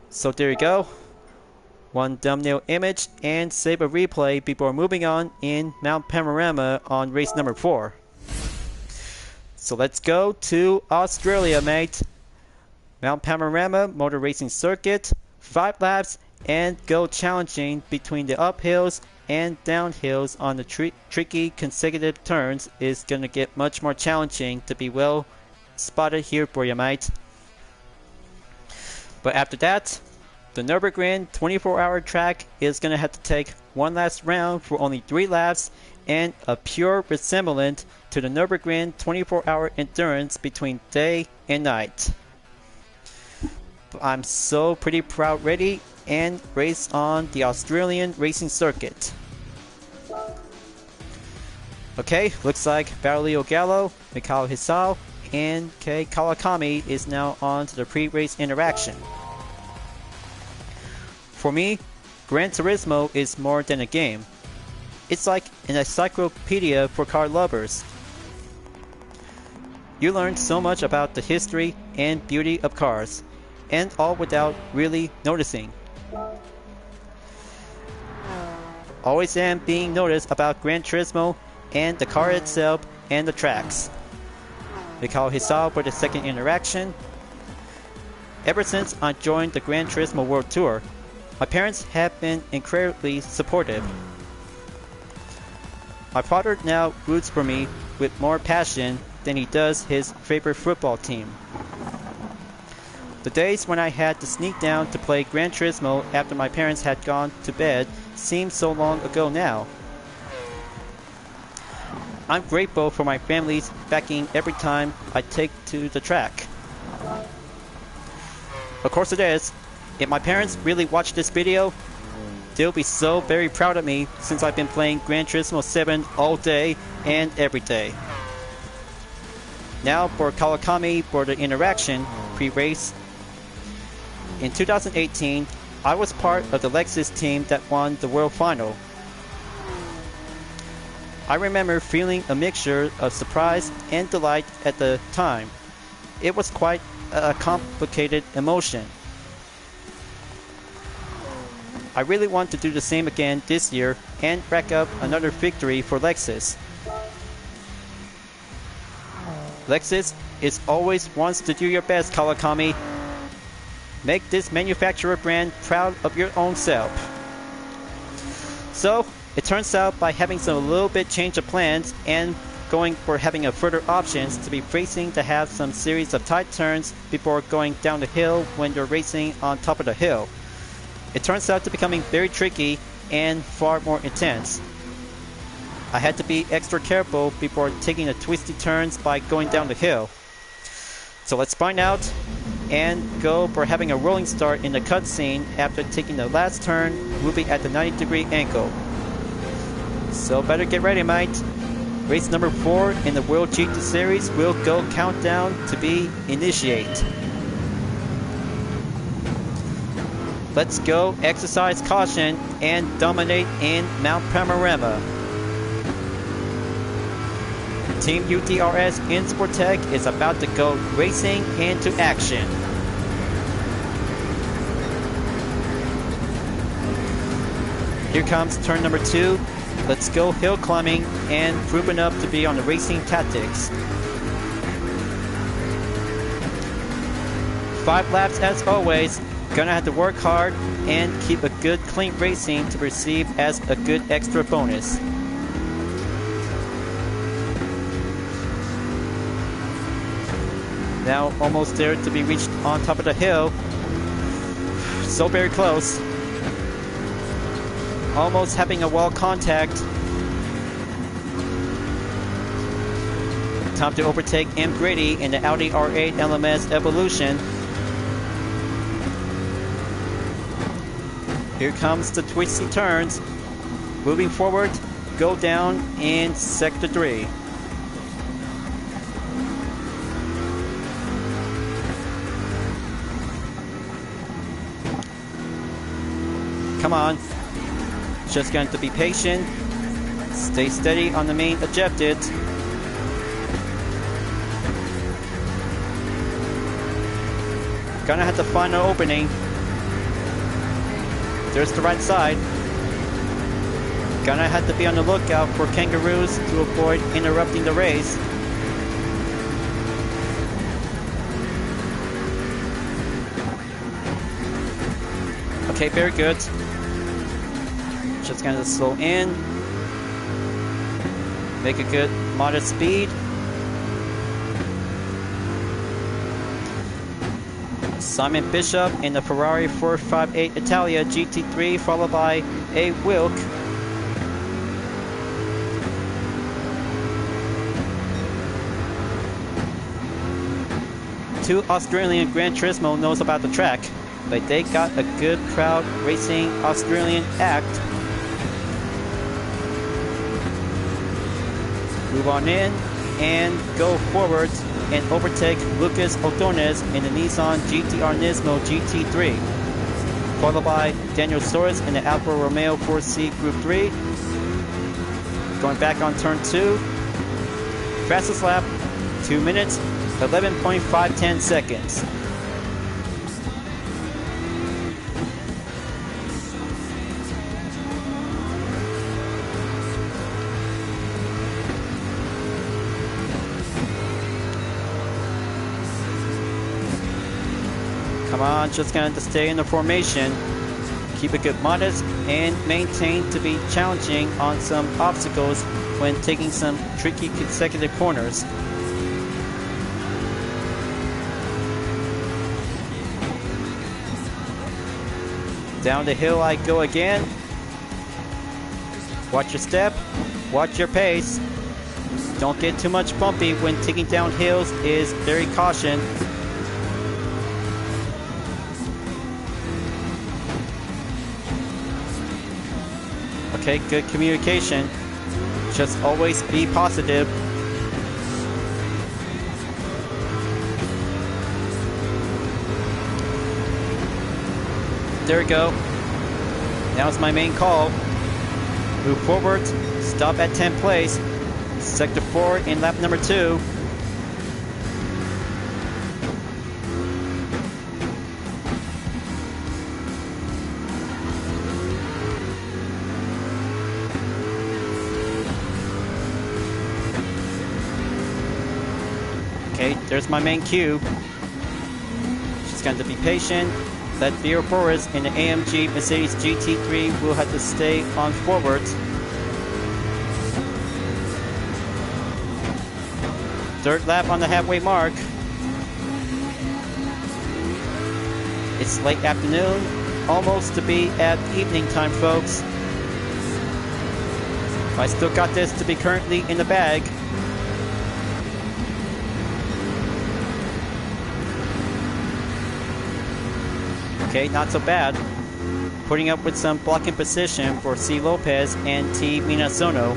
So there you go. One thumbnail image and save a replay before moving on in Mount Panorama on race number 4. So let's go to Australia, mate. Mount Panorama Motor Racing Circuit, 5 laps, and go challenging between the uphills and downhills on the tricky consecutive turns is going to get much more challenging to be well spotted here for you, mate. But after that, the Nürburgring 24-hour track is going to have to take one last round for only 3 laps and a pure resemblance to the Nürburgring 24-hour endurance between day and night. I'm so pretty proud ready and race on the Australian racing circuit. Okay, looks like Barrio Gallo, Mikao Hisao, and Kei Kawakami is now on to the pre-race interaction. For me, Gran Turismo is more than a game. It's like an encyclopedia for car lovers. You learn so much about the history and beauty of cars, and all without really noticing. Always am being noticed about Gran Turismo and the car itself and the tracks. Mikao Hisao for the second interaction. Ever since I joined the Gran Turismo World Tour, my parents have been incredibly supportive. My father now roots for me with more passion than he does his favorite football team. The days when I had to sneak down to play Gran Turismo after my parents had gone to bed seem so long ago now. I'm grateful for my family's backing every time I take to the track. Of course it is. If my parents really watch this video, they'll be so very proud of me since I've been playing Gran Turismo 7 all day and every day. Now for Kawakami for the interaction pre-race. In 2018, I was part of the Lexus team that won the World Final. I remember feeling a mixture of surprise and delight at the time. It was quite a complicated emotion. I really want to do the same again this year and rack up another victory for Lexus. Lexus is always wants to do your best, Kawakami. Make this manufacturer brand proud of your own self. So, it turns out by having a little bit change of plans and going for having a further options to be racing to have some series of tight turns before going down the hill when you're racing on top of the hill. It turns out to becoming very tricky and far more intense. I had to be extra careful before taking the twisty turns by going down the hill. So let's find out and go for having a rolling start in the cutscene after taking the last turn, moving at the 90-degree angle. So better get ready, mate. Race number 4 in the World GT Series will go countdown to be initiate. Let's go exercise caution and dominate in Mount Panorama. Team UDRS in Sportec is about to go racing into action. Here comes turn number 2. Let's go hill climbing and proving up to be on the racing tactics. 5 laps as always. Gonna have to work hard and keep a good clean racing to receive as a good extra bonus. Now almost there to be reached on top of the hill. So very close. Almost having a wall contact. Time to overtake M. Grady in the Audi R8 LMS Evolution. Here comes the twisty turns. Moving forward, go down in Sector 3. Come on. Just going to be patient. Stay steady on the main objective. Gonna have to find an opening. There's the right side. Gonna have to be on the lookout for kangaroos to avoid interrupting the race. Okay, very good. Just gonna slow in. Make a good modest speed. Simon Bishop in the Ferrari 458 Italia GT3, followed by A. Wilk. Two Australian Gran Turismo knows about the track, but they got a good crowd racing Australian act. Move on in and go forward and overtake Lucas Ordonez in the Nissan GT-R Nismo GT3. Followed by Daniel Soares in the Alfa Romeo 4C Group 3. Going back on turn 2. Fastest lap, 2 minutes, 11.510 seconds. Come on, just gonna have to stay in the formation. Keep it good modest and maintain to be challenging on some obstacles when taking some tricky consecutive corners. Down the hill I go again. Watch your step, watch your pace. Don't get too much bumpy when taking down hills is very caution. Okay, good communication. Just always be positive. There we go. Now's my main call. Move forward, stop at 10th place. Sector 4 in lap number 2. Okay, there's my main cue. She's going to be patient. That Vero Forest in the AMG Mercedes GT3 will have to stay on forward. Third lap on the halfway mark. It's late afternoon, almost to be at evening time, folks. I still got this to be currently in the bag. Okay, not so bad. Putting up with some blocking position for C. Lopez and T. Minasono.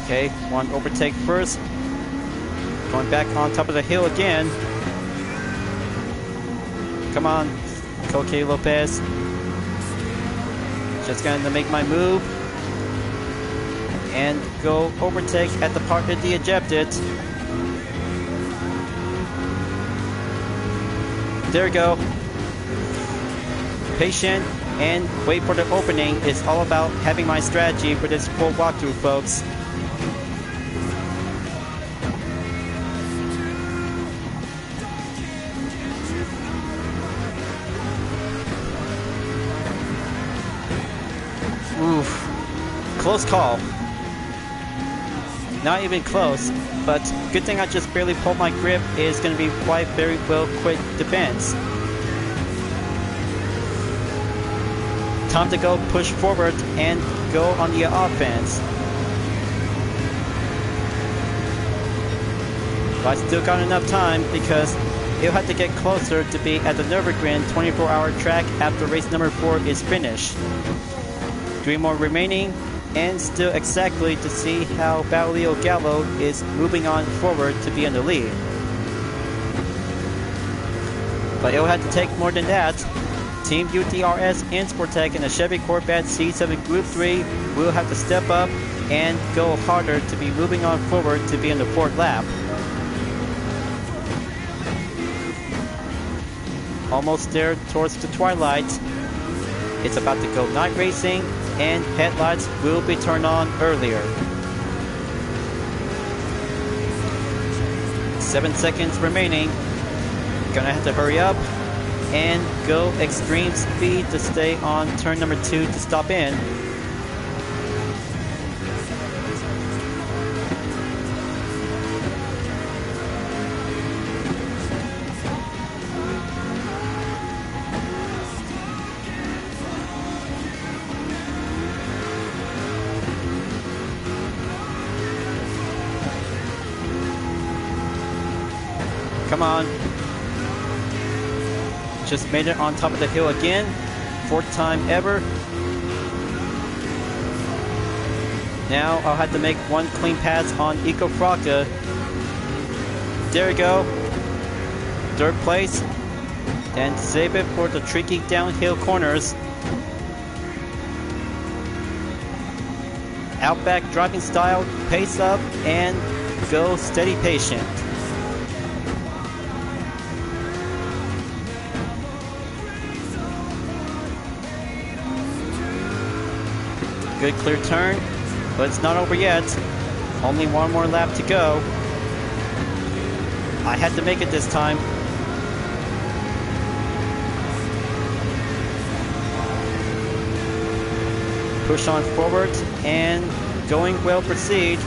Okay, one overtake first. Going back on top of the hill again. Come on, Coque Lopez. Just going to make my move. And go overtake at the part of the ejected. There we go. Patient and wait for the opening is all about having my strategy for this full walkthrough, folks. Oof. Close call. Not even close, but good thing I just barely pulled my grip is going to be quite very well quick defense. Time to go push forward and go on the offense. But I still got enough time because it'll have to get closer to be at the Nürburgring 24-hour track after race number 4 is finished. 3 more remaining. And still exactly to see how Basilio Gallo is moving on forward to be in the lead. But it'll have to take more than that. Team UTRS in Sportec and the Chevy Corvette C7 Group 3 will have to step up and go harder to be moving on forward to be in the 4th lap. Almost there towards the twilight. It's about to go night racing, and headlights will be turned on earlier. 7 seconds remaining. Gonna have to hurry up and go extreme speed to stay on turn number 2 to stop in. Come on. just made it on top of the hill again. 4th time ever. Now I'll have to make one clean pass on Eco Frocka. There we go. 3rd place. And save it for the tricky downhill corners. Outback driving style, pace up, and go steady patient. Good clear turn, but it's not over yet. Only one more lap to go. I had to make it this time. Push on forward and going well proceed.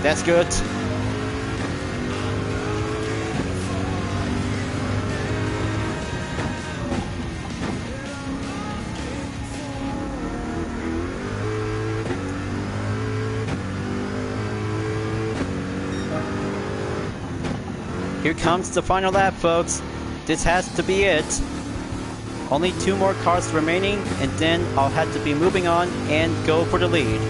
That's good. Here comes the final lap, folks. This has to be it. Only 2 more cars remaining, and then I'll have to be moving on and go for the lead.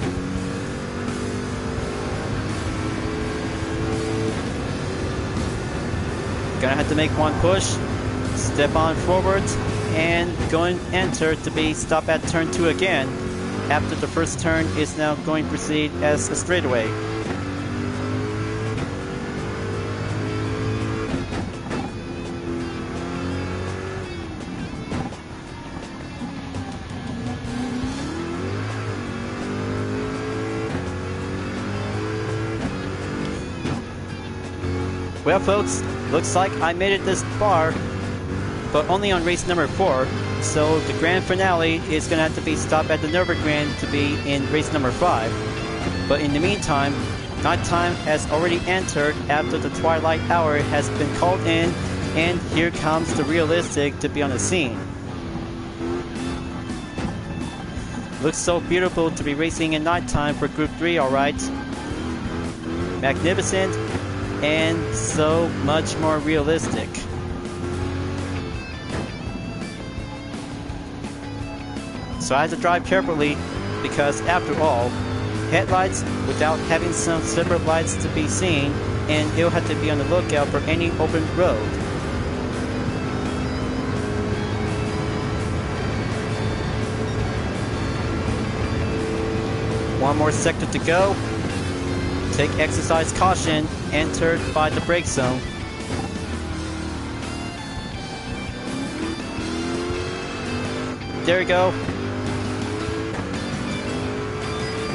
Gonna have to make one push, step on forward, and going enter to be stop at turn 2 again. After the first turn is now going to proceed as a straightaway. Well, folks, looks like I made it this far, but only on race number 4, so the grand finale is going to have to be stopped at the Nürburgring to be in race number 5. But in the meantime, nighttime has already entered after the twilight hour has been called in, and here comes the realistic to be on the scene. Looks so beautiful to be racing in nighttime for Group 3, alright. Magnificent. And so much more realistic. So I had to drive carefully because after all, headlights without having some separate lights to be seen, and you'll have to be on the lookout for any open road. One more sector to go. Take exercise caution, entered by the brake zone. There we go.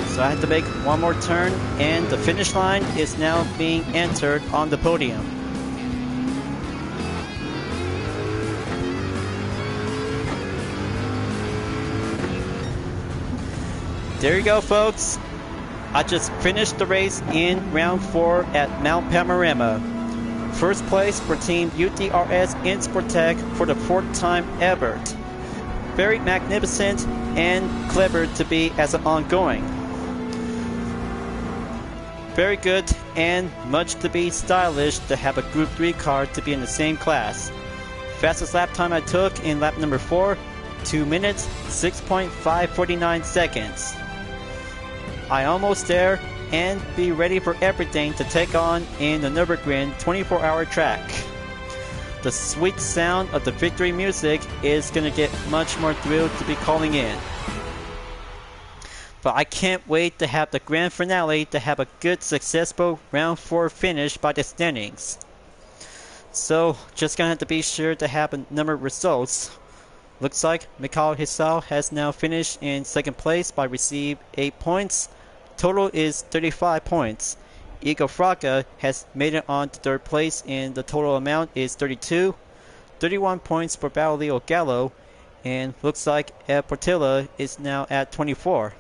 So I had to make one more turn, and the finish line is now being entered on the podium. There you go, folks. I just finished the race in round 4 at Mount Panorama. First place for Team UTRS in Sportec for the 4th time ever. Very magnificent and clever to be as an ongoing. Very good and much to be stylish to have a Group 3 car to be in the same class. Fastest lap time I took in lap number 4, 2 minutes, 6.549 seconds. I almost there and be ready for everything to take on in the Nürburgring 24-hour track. The sweet sound of the victory music is going to get much more thrilled to be calling in. But I can't wait to have the grand finale to have a good successful round 4 finish by the standings. So just going to have to be sure to have a number of results. Looks like Mikhail Hisal has now finished in 2nd place by receiving 8 points. Total is 35 points. Eco Frocka has made it on to 3rd place, and the total amount is 32. 31 points for Basilio Gallo, and looks like Ed Portilla is now at 24.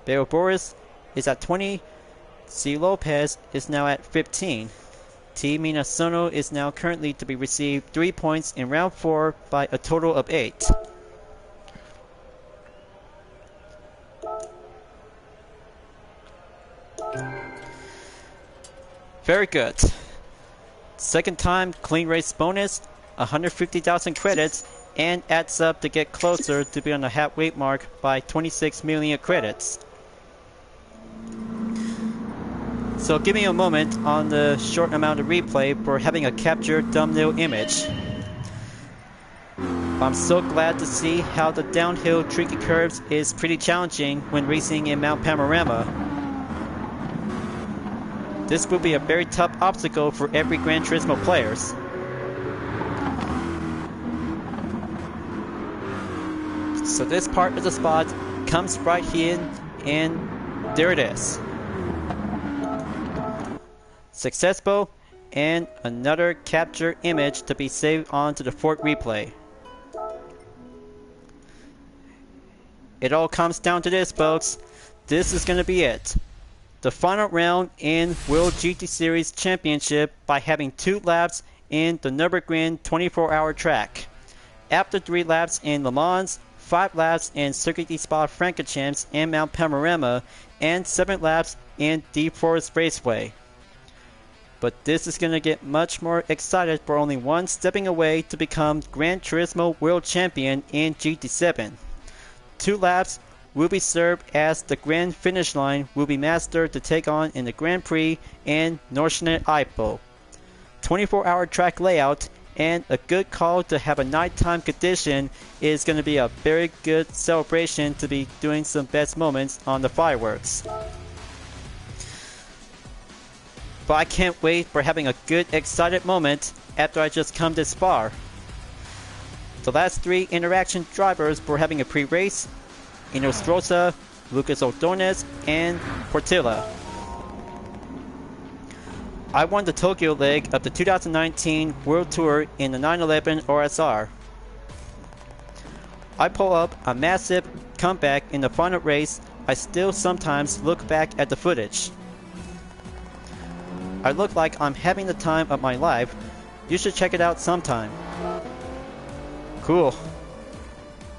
Beo Boris is at 20. C. Lopez is now at 15. T. Minasono is now currently to be received 3 points in round 4 by a total of 8. Very good. Second time clean race bonus, 150,000 credits, and adds up to get closer to be on the halfway mark by 26 million credits. So give me a moment on the short amount of replay for having a captured thumbnail image. I'm so glad to see how the downhill tricky curves is pretty challenging when racing in Mount Panorama. This will be a very tough obstacle for every Gran Turismo players. So this part of the spot comes right here, and there it is. Successful, and another capture image to be saved onto the fourth replay. It all comes down to this, folks. This is going to be it. The final round in World GT Series Championship by having 2 laps in the Nürburgring 24-hour track. After 3 laps in Le Mans, 5 laps in Circuit de Spa-Francorchamps and Mount Panorama, and 7 laps in Deep Forest Raceway. But this is going to get much more excited for only one stepping away to become Gran Turismo World Champion in GT7. 2 laps will be served as the grand finish line will be mastered to take on in the Grand Prix and Nordschleife Eiffel. 24-hour track layout and a good call to have a nighttime condition is going to be a very good celebration to be doing some best moments on the fireworks. But I can't wait for having a good excited moment after I just come this far. The last 3 interaction drivers were having a pre-race: Inostroza, Lucas Ordonez, and Portilla. I won the Tokyo leg of the 2019 World Tour in the 911 RSR. I pull up a massive comeback in the final race. I still sometimes look back at the footage. I look like I'm having the time of my life. You should check it out sometime. Cool.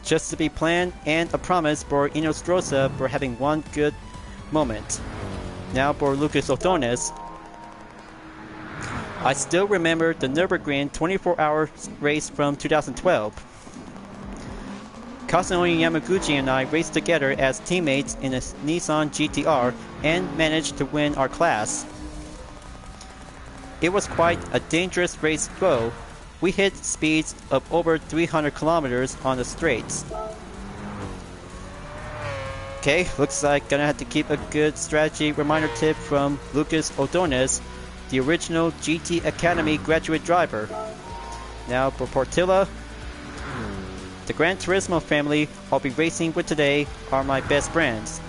Just to be planned and a promise for Inostroza for having one good moment. Now for Lucas Ordonez. I still remember the Nürburgring 24-hour race from 2012. Kazunori Yamaguchi and I raced together as teammates in a Nissan GTR and managed to win our class. It was quite a dangerous race though. We hit speeds of over 300 kilometers on the straights. Okay, looks like gonna have to keep a good strategy reminder tip from Lucas Ordonez, the original GT Academy graduate driver. Now for Portilla. The Gran Turismo family I'll be racing with today are my best friends.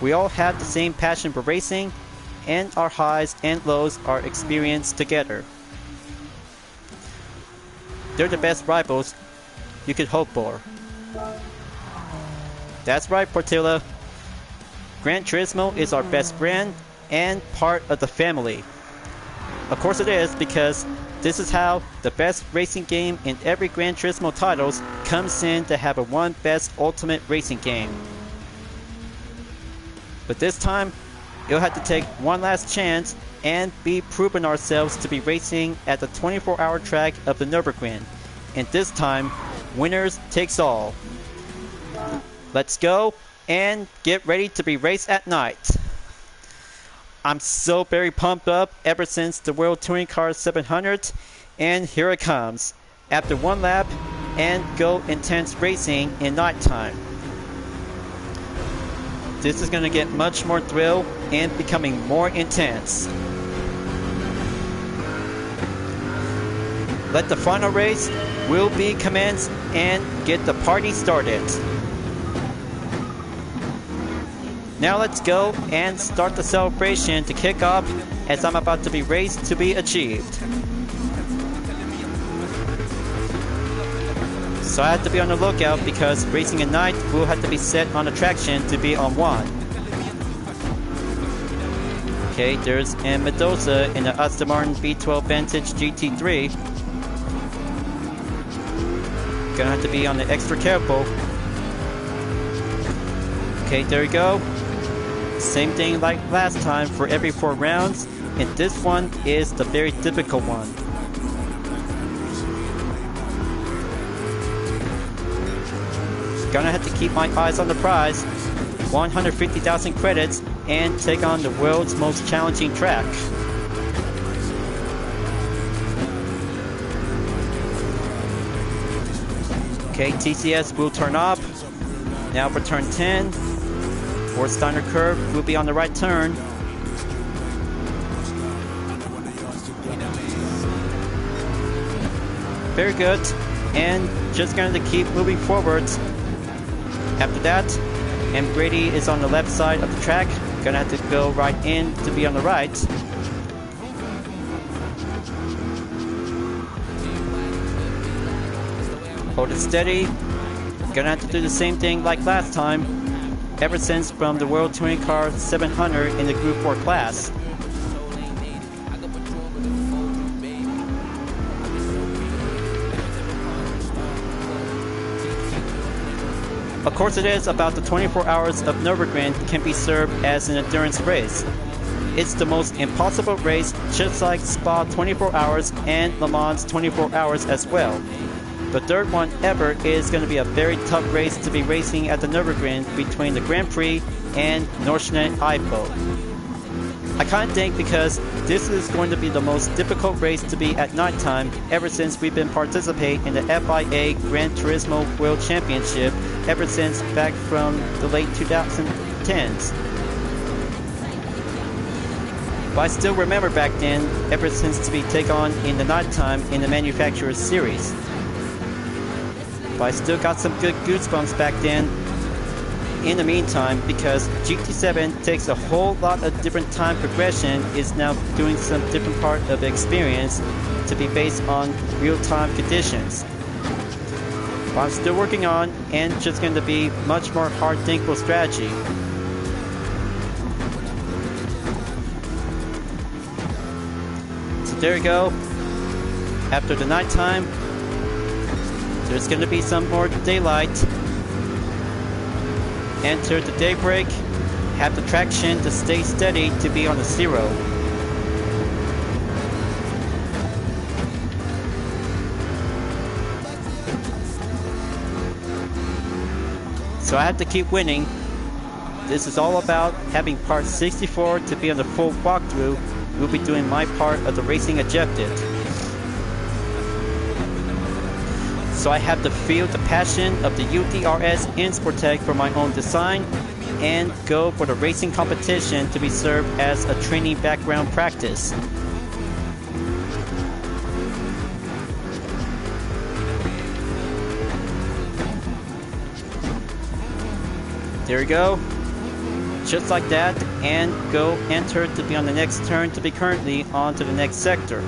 We all have the same passion for racing, and our highs and lows are experienced together. They're the best rivals you could hope for. That's right, Portilla. Gran Turismo is our best friend and part of the family. Of course it is, because this is how the best racing game in every Gran Turismo titles comes in to have a one best ultimate racing game. But this time, you'll have to take one last chance and be proving ourselves to be racing at the 24-hour track of the Nürburgring. And this time, winners takes all. Let's go and get ready to be raced at night. I'm so very pumped up ever since the World Touring Car 700, and here it comes. After one lap and go intense racing in nighttime. This is going to get much more thrill and becoming more intense. Let the final race will be commenced and get the party started. Now let's go and start the celebration to kick off, as I'm about to be raced to be achieved. So I have to be on the lookout because racing at night will have to be set on attraction to be on one. Okay, there's M. Mendoza in the Aston Martin V12 Vantage GT3. Gonna have to be on the extra careful. Okay, there we go. Same thing like last time for every 4 rounds, and this one is the very difficult one. Gonna have to keep my eyes on the prize, 150,000 credits, and take on the world's most challenging track. Okay, TCS will turn off. Now for turn 10. Steiner curve will be on the right turn. Very good. And just going to keep moving forwards. After that, and Brady is on the left side of the track. Gonna have to go right in to be on the right. Hold it steady. Gonna have to do the same thing like last time. Ever since from the World Touring Car 700 in the Group 4 class. Of course it is about the 24 hours of Nürburgring can be served as an endurance race. It's the most impossible race, just like Spa 24 hours and Le Mans 24 hours as well. The third one ever is going to be a very tough race to be racing at the Nürburgring between the Grand Prix and Nordschleife Ipo. I can't think because this is going to be the most difficult race to be at nighttime ever since we've been participating in the FIA Gran Turismo World Championship ever since back from the late 2010s. But I still remember back then, ever since to be taken on in the nighttime in the Manufacturers Series. But I still got some good goosebumps back then in the meantime because GT7 takes a whole lot of different time progression, is now doing some different part of the experience to be based on real-time conditions. But I'm still working on and just going to be much more hard thinkable strategy. So there you go. After the nighttime, there's going to be some more daylight. Enter the daybreak. Have the traction to stay steady to be on the 0. So I have to keep winning. This is all about having part 64 to be on the full walkthrough. We'll be doing my part of the racing objective. So I have to feel the passion of the UDRS in Sportec for my own design and go for the racing competition to be served as a training background practice. There we go. Just like that, and go enter to be on the next turn to be currently on to the next sector.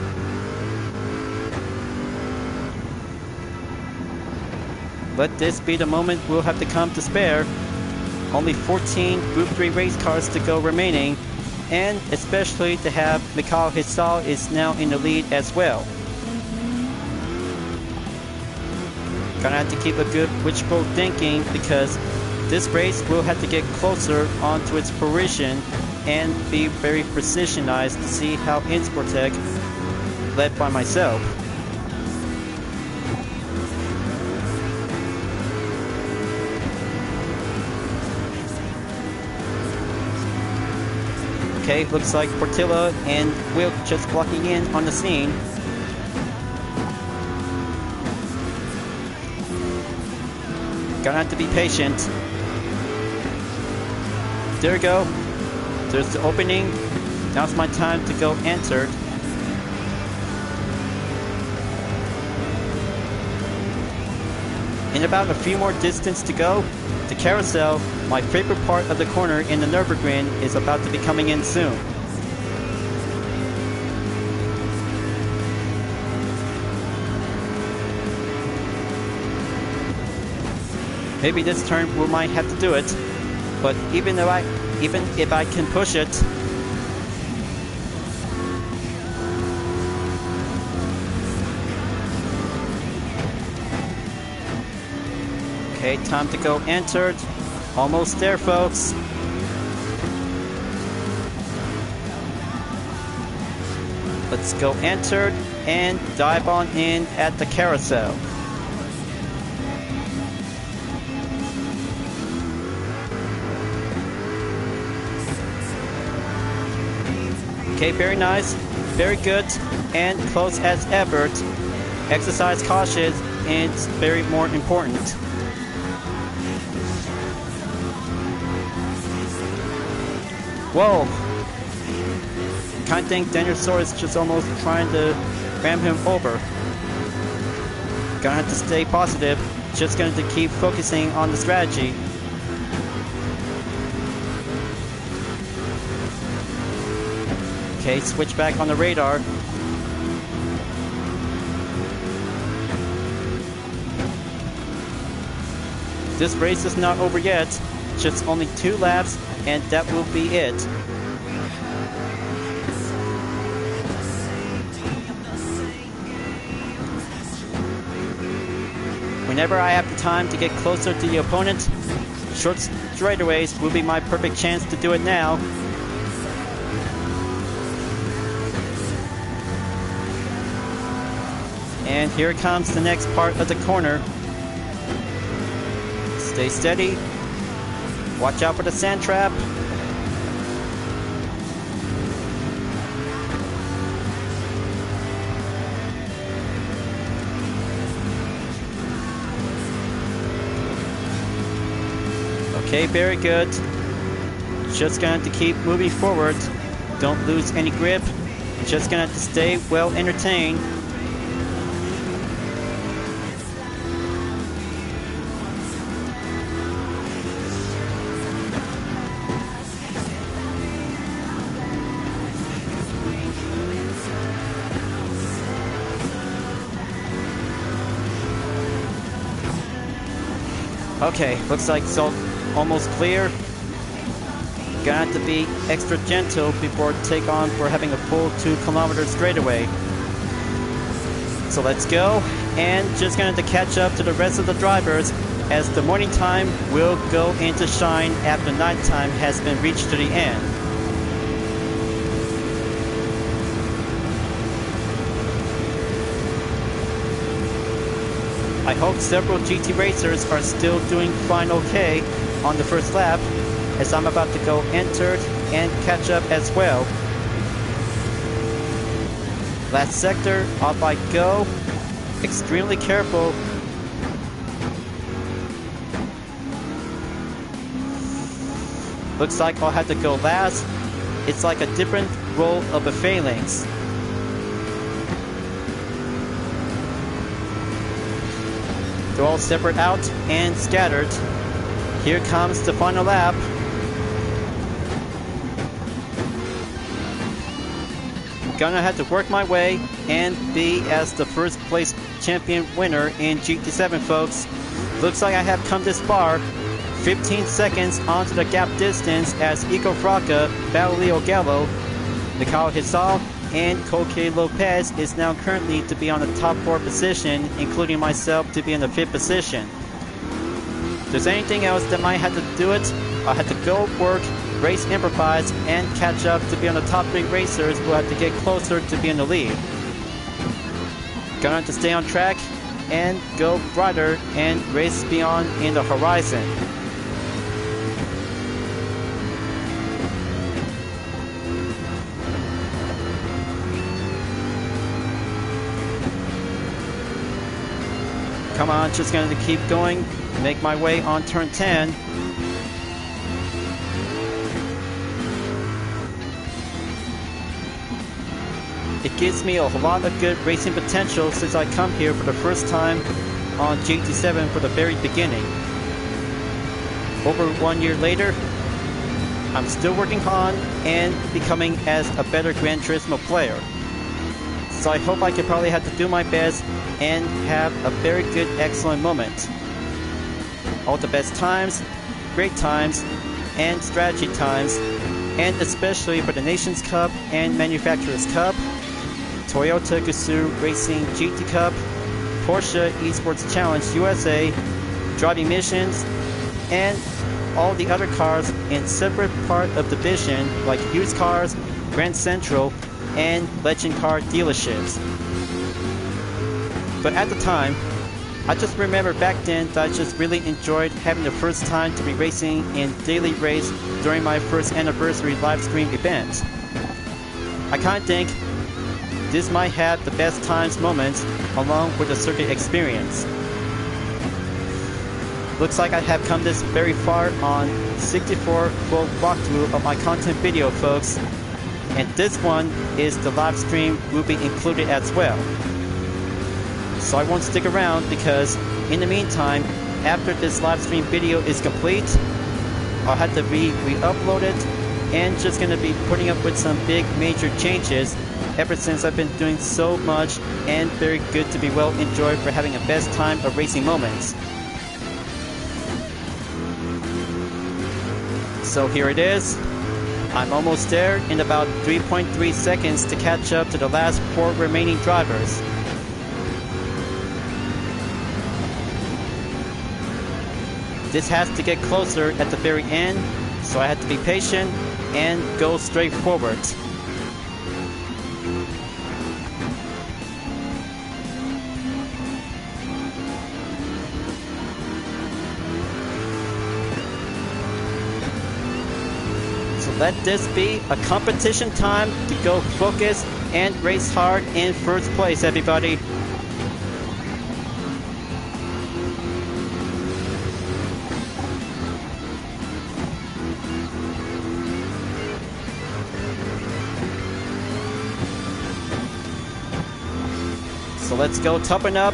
Let this be the moment we'll have to come to spare. Only 14 Group 3 race cars to go remaining, and especially to have Mikhail Hissal is now in the lead as well. Gonna have to keep a good wishful thinking because this race will have to get closer onto its fruition and be very precisionized to see how Insportec, led by myself. Okay, looks like Portilla and Wilk just blocking in on the scene. Gonna have to be patient. There we go. There's the opening. Now's my time to go enter. In about a few more distance to go, the carousel, my favorite part of the corner in the Nürburgring, is about to be coming in soon. Maybe this turn we might have to do it, but even if I can push it, okay, time to go entered. Almost there, folks. let's go enter and dive on in at the carousel. Okay, very nice, very good, and close as ever. Exercise caution is very more important. Whoa! Kind of think Dinosaur is just almost trying to ram him over. Gonna have to stay positive. Just going to keep focusing on the strategy. Okay, switch back on the radar. This race is not over yet. Just only 2 laps, and that will be it. Whenever I have the time to get closer to the opponent, short straightaways will be my perfect chance to do it now. And here comes the next part of the corner. Stay steady. Watch out for the sand trap. Okay, very good. Just gonna have to keep moving forward. Don't lose any grip. Just gonna have to stay well entertained. Okay, looks like it's almost clear. Gonna have to be extra gentle before take on for having a full 2 kilometer straightaway. So let's go, and just gonna have to catch up to the rest of the drivers as the morning time will go into shine after nighttime has been reached to the end. I hope several GT racers are still doing fine okay on the first lap, as I'm about to go entered and catch up as well. Last sector, off I go. Extremely careful. Looks like I'll have to go last. It's like a different roll of the phalanx. They're all separate out and scattered. Here comes the final lap. Gonna have to work my way and be as the first place champion winner in GT7, folks. Looks like I have come this far. 15 seconds onto the gap distance as Ico Fraca, Basilio Gallo, Mikhail Hisal, and Koke Lopez is now currently to be on the top 4 position, including myself to be in the 5th position. If there's anything else that might have to do it, I'll have to go work, race improvise, and catch up to be on the top 3 racers who have to get closer to be in the lead. Gonna have to stay on track and go brighter and race beyond in the horizon. Come on, just going to keep going, make my way on turn 10. It gives me a lot of good racing potential since I come here for the first time on GT7 for the very beginning. Over 1 year later, I'm still working on and becoming as a better Gran Turismo player. So I hope I can probably have to do my best and have a very good, excellent moment. All the best times, great times, and strategy times, and especially for the Nations Cup and Manufacturers Cup, Toyota Gazoo Racing GT Cup, Porsche Esports Challenge USA, driving missions, and all the other cars in separate part of division like used cars, Grand Central, and legend car dealerships. But at the time, I just remember back then that I just really enjoyed having the first time to be racing in daily race during my first anniversary live stream event. I kinda think this might have the best times moments along with the circuit experience. Looks like I have come this very far on 64 full walkthrough of my content video, folks. And this one is the live stream will be included as well. So I won't stick around because in the meantime, after this live stream video is complete, I'll have to be re-uploaded and just gonna be putting up with some big major changes ever since I've been doing so much and very good to be well enjoyed for having a best time of racing moments. So here it is. I'm almost there in about 3.3 seconds to catch up to the last 4 remaining drivers. This has to get closer at the very end, so I have to be patient and go straight forward. So let this be a competition time to go focus and race hard in first place, everybody. So let's go toughen up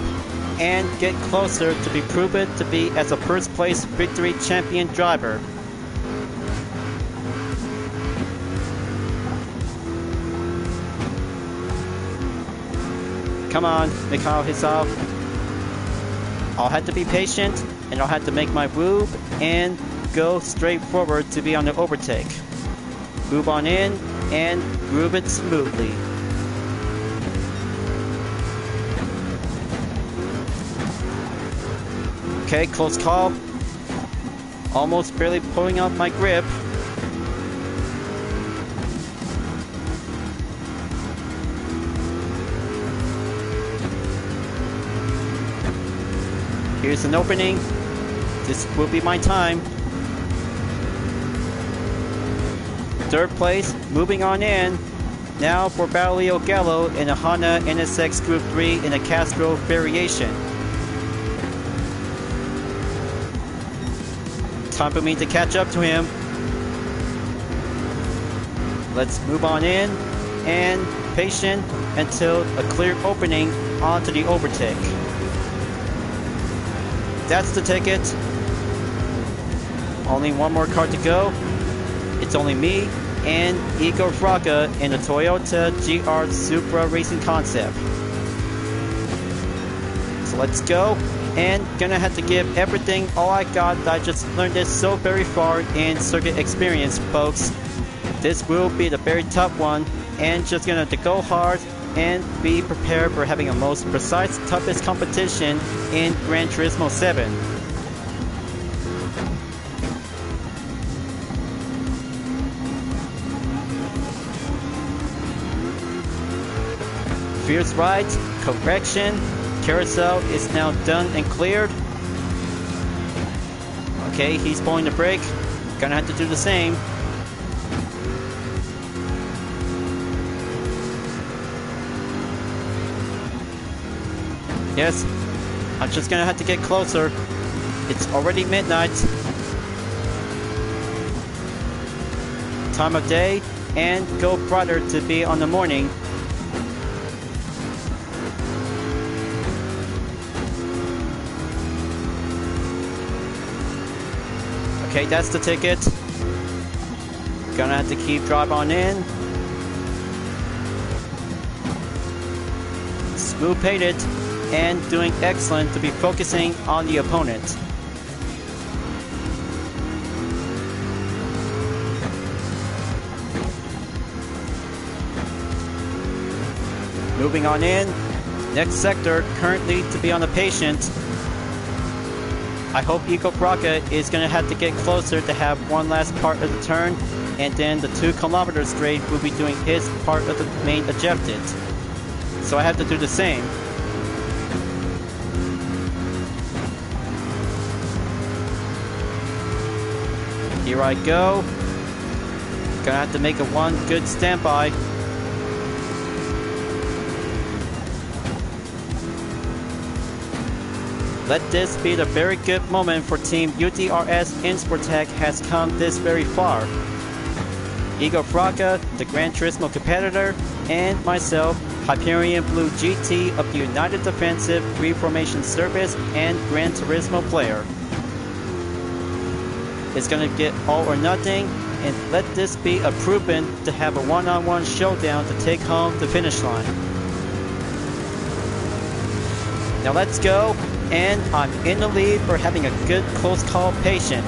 and get closer to be proven to be as a first place victory champion driver. Come on, Mikhail Hisov. I'll have to be patient and I'll have to make my move and go straight forward to be on the overtake. Move on in and groove it smoothly. Okay, close call. Almost barely pulling out my grip. Here's an opening. This will be my time. Third place, moving on in. Now for Basilio Gallo in a Honda NSX Group 3 in a Castro variation. Time for me to catch up to him. Let's move on in and patient until a clear opening onto the overtake. That's the ticket. Only one more car to go. It's only me and Igor Fraga in a Toyota GR Supra Racing Concept. So let's go. And gonna have to give everything all I got that I just learned this so very far in circuit experience, folks. This will be the very tough one and just gonna have to go hard and be prepared for having a most precise, toughest competition in Gran Turismo 7. Fierce right, correction, carousel is now done and cleared. Okay, he's pulling the brake, gonna have to do the same. Yes, I'm just gonna have to get closer. It's already midnight. Time of day and go brighter to be on the morning. Okay, that's the ticket. Gonna have to keep drive on in. Smooth painted and doing excellent to be focusing on the opponent. Moving on in. Next sector currently to be on the patient. I hope Igor Braca is going to have to get closer to have one last part of the turn and then the 2 kilometer straight will be doing his part of the main objective. So I have to do the same. Here I go. Gonna have to make a one good standby. Let this be the very good moment for Team UTRS Insportec has come this very far. Igor Fraga, the Gran Turismo competitor, and myself, Hyperion-Blue-GT of the United Defensive Reformation Service and Gran Turismo player. It's gonna get all or nothing, and let this be a proven to have a one-on-one showdown to take home the finish line. Now let's go, and I'm in the lead for having a good close call patient.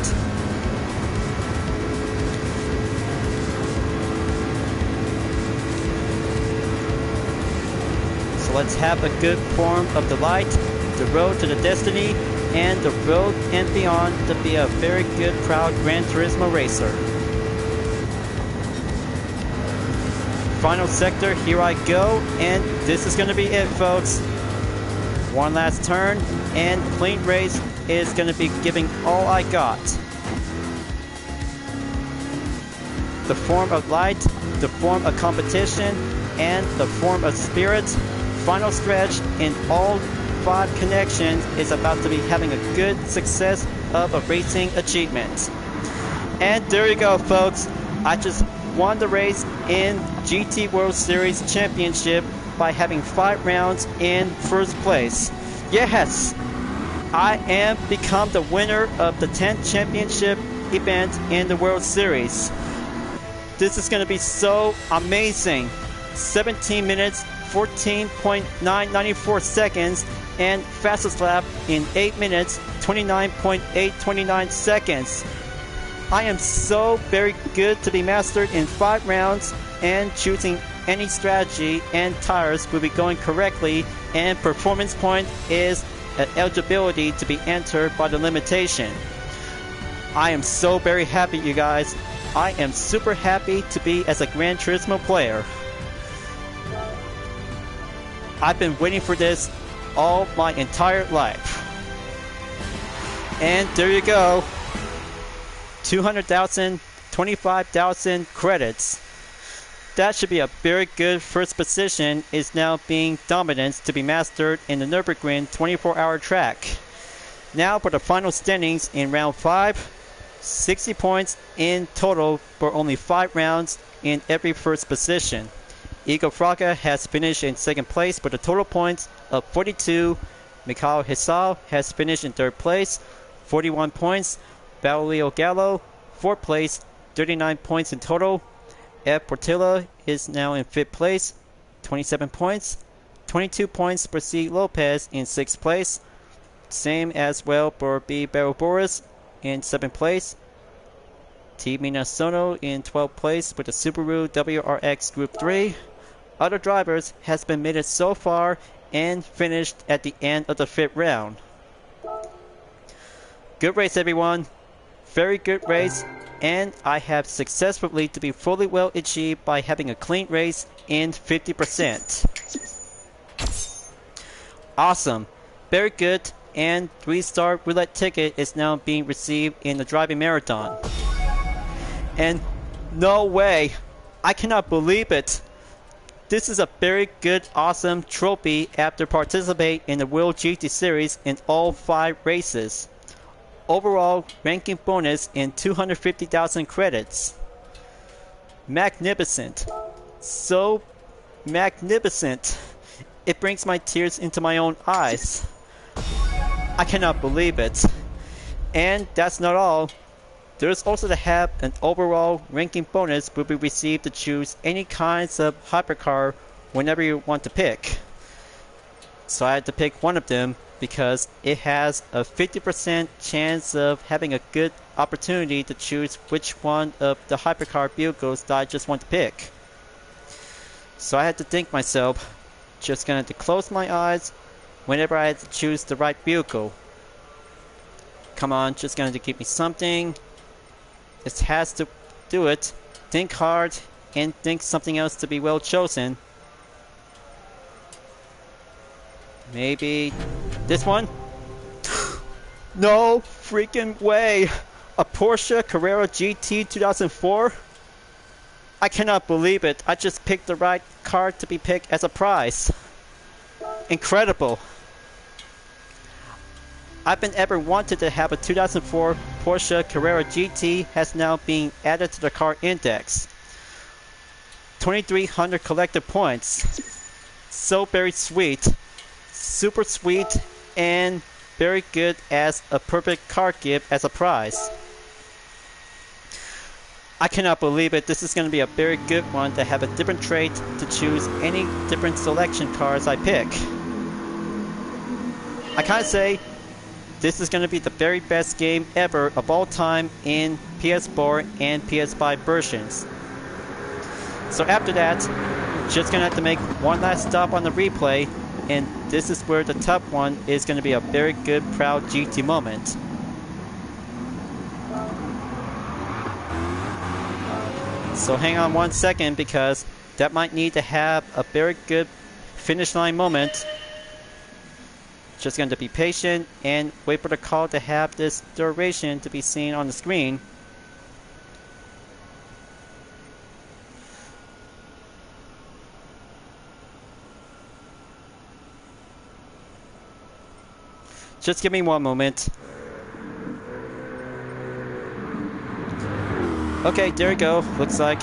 So let's have a good form of the light, the road to the destiny, and the road and beyond to be a very good proud Gran Turismo racer. Final sector, here I go, and this is going to be it, folks. One last turn, and clean race is going to be giving all I got. The form of light, the form of competition, and the form of spirit. Final stretch in all 5 connections is about to be having a good success of a racing achievement. And there you go, folks. I just won the race in GT World Series Championship by having 5 rounds in first place. Yes, I am become the winner of the 10th championship event in the World Series. This is going to be so amazing. 17 minutes, 14.994 seconds, and fastest lap in 8 minutes, 29.829 seconds. I am so very good to be mastered in 5 rounds, and choosing any strategy and tires will be going correctly, and performance point is an eligibility to be entered by the limitation. I am so very happy, you guys. I am super happy to be as a Gran Turismo player. I've been waiting for this all my entire life. And there you go. 200,000, 25,000 credits. That should be a very good first position, is now being dominance to be mastered in the Nürburgring 24-hour track. Now for the final standings in round 5. 60 points in total for only 5 rounds in every first position. Igor Fraga has finished in 2nd place with a total points of 42. Mikhail Hisal has finished in 3rd place, 41 points. Baulio Gallo, 4th place, 39 points in total. F. Portilla is now in 5th place, 27 points. 22 points for C. Lopez in 6th place. Same as well for B. Boris in 7th place. T. Minasono in 12th place with the Subaru WRX Group 3. Other drivers has been made it so far and finished at the end of the 5th round. Good race, everyone. Very good race, and I have successfully to be fully well achieved by having a clean race in 50%. Awesome. Very good, and 3-star roulette ticket is now being received in the driving marathon. And no way, I cannot believe it. This is a very good, awesome trophy after participating in the World GT Series in all 5 races. Overall ranking bonus in 250,000 credits. Magnificent. So magnificent. It brings my tears into my own eyes. I cannot believe it. And that's not all. There's also to have an overall ranking bonus will be received to choose any kinds of hypercar whenever you want to pick. So I had to pick one of them because it has a 50% chance of having a good opportunity to choose which one of the hypercar vehicles that I just want to pick. So I had to think myself, just gonna have to close my eyes whenever I had to choose the right vehicle. Come on, just gonna have to give me something. It has to do it. think hard and think something else to be well chosen. Maybe this one? No freaking way! A Porsche Carrera GT 2004? I cannot believe it. I just picked the right car to be picked as a prize. Incredible. I've been ever wanted to have a 2004 Porsche Carrera GT has now been added to the car index. 2,300 collected points. So very sweet. Super sweet and very good as a perfect car gift as a prize. I cannot believe it. This is going to be a very good one to have a different trait to choose any different selection cars I pick. I can't say this is going to be the very best game ever of all time in PS4 and PS5 versions. So after that, just going to have to make one last stop on the replay, and this is where the top one is going to be a very good proud GT moment. So hang on 1 second, because that might need to have a very good finish line moment. Just going to be patient and wait for the call to have this duration to be seen on the screen. Just give me one moment. Okay, there we go. Looks like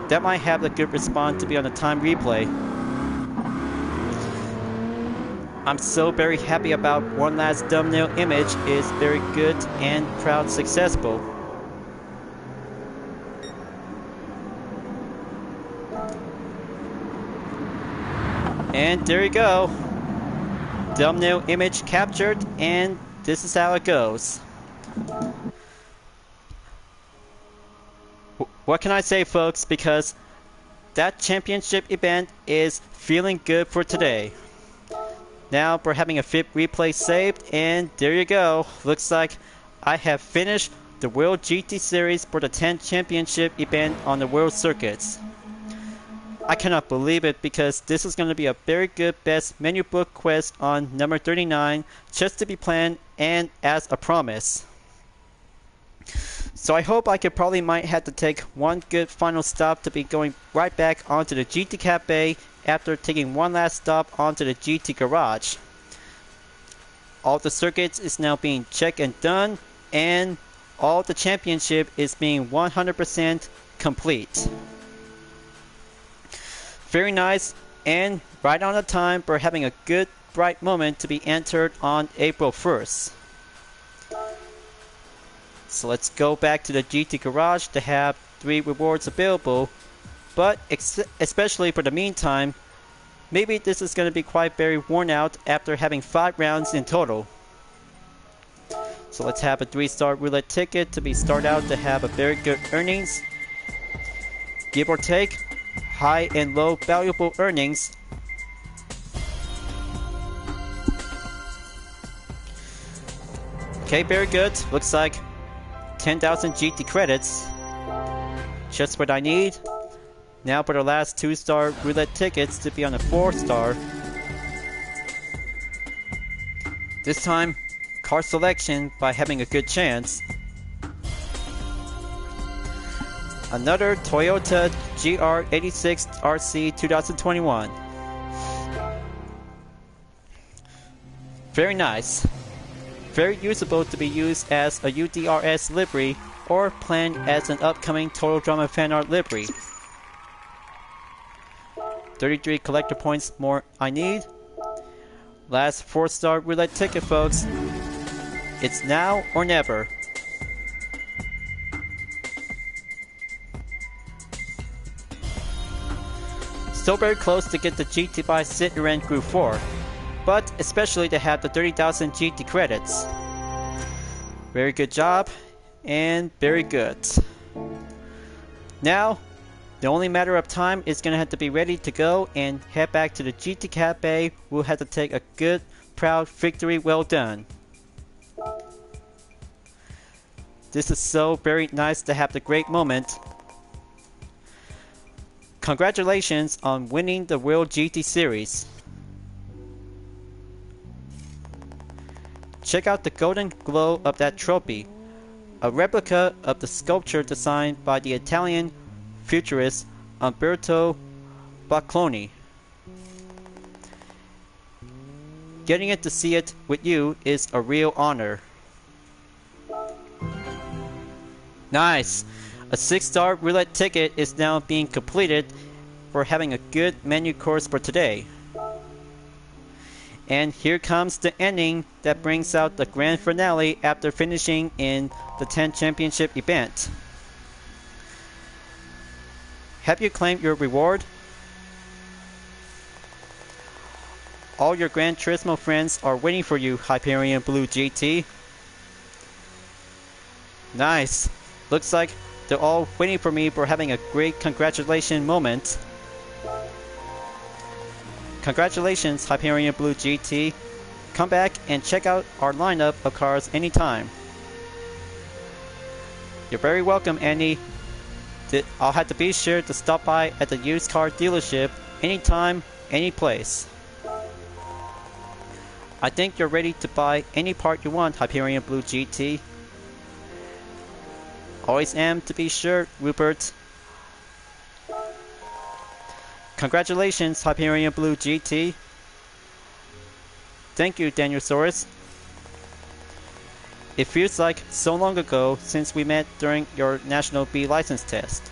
that might have a good response to be on the time replay. I'm so very happy about one last thumbnail image is very good and proud successful. And there you go. Thumbnail image captured, and this is how it goes. What can I say, folks, because that championship event is feeling good for today. Now we're having a fit replay saved, and there you go. Looks like I have finished the World GT Series for the 10th championship event on the World Circuits. I cannot believe it, because this is going to be a very good best menu book quest on number 39, just to be planned and as a promise. So I hope I could probably might have to take one good final stop to be going right back onto the GT Cafe after taking one last stop onto the GT Garage. All the circuits is now being checked and done, and all the championship is being 100% complete. Very nice, and right on the time for having a good bright moment to be entered on April 1st. So let's go back to the GT Garage to have 3 rewards available, but especially for the meantime, maybe this is going to be quite very worn out after having 5 rounds in total. So let's have a 3-star roulette ticket to be start out to have a very good earnings. Give or take, high and low valuable earnings. Okay, very good. Looks like 10,000 GT credits. Just what I need. Now for the last 2-star roulette tickets to be on a 4-star. This time, car selection by having a good chance. Another Toyota GR86 RC 2021. Very nice. Very usable to be used as a UDRS livery or planned as an upcoming Total Drama fan art livery. 33 collector points more I need. Last 4-star roulette ticket, folks. It's now or never. Still very close to get the GT by Citroen Group 4, but especially to have the 30,000 GT credits. Very good job, and very good. Now, the only matter of time is going to have to be ready to go and head back to the GT Cafe. We'll have to take a good, proud victory well done. This is so very nice to have the great moment. Congratulations on winning the World GT Series. Check out the golden glow of that trophy, a replica of the sculpture designed by the Italian futurist Umberto Boccolini. Getting it to see it with you is a real honor. Nice! A 6-star roulette ticket is now being completed for having a good menu course for today. And here comes the ending that brings out the grand finale after finishing in the 10 championship event. Have you claimed your reward? All your Gran Turismo friends are waiting for you, Hyperion-Blue-GT. Nice! Looks like they're all waiting for me for having a great congratulation moment. Congratulations, Hyperion-Blue-GT. Come back and check out our lineup of cars anytime. You're very welcome, Annie. I'll have to be sure to stop by at the used car dealership anytime, any place. I think you're ready to buy any part you want, Hyperion-Blue-GT. Always am, to be sure, Rupert. Congratulations, Hyperion-Blue-GT. Thank you, Danielsaurus. It feels like so long ago since we met during your National B license test.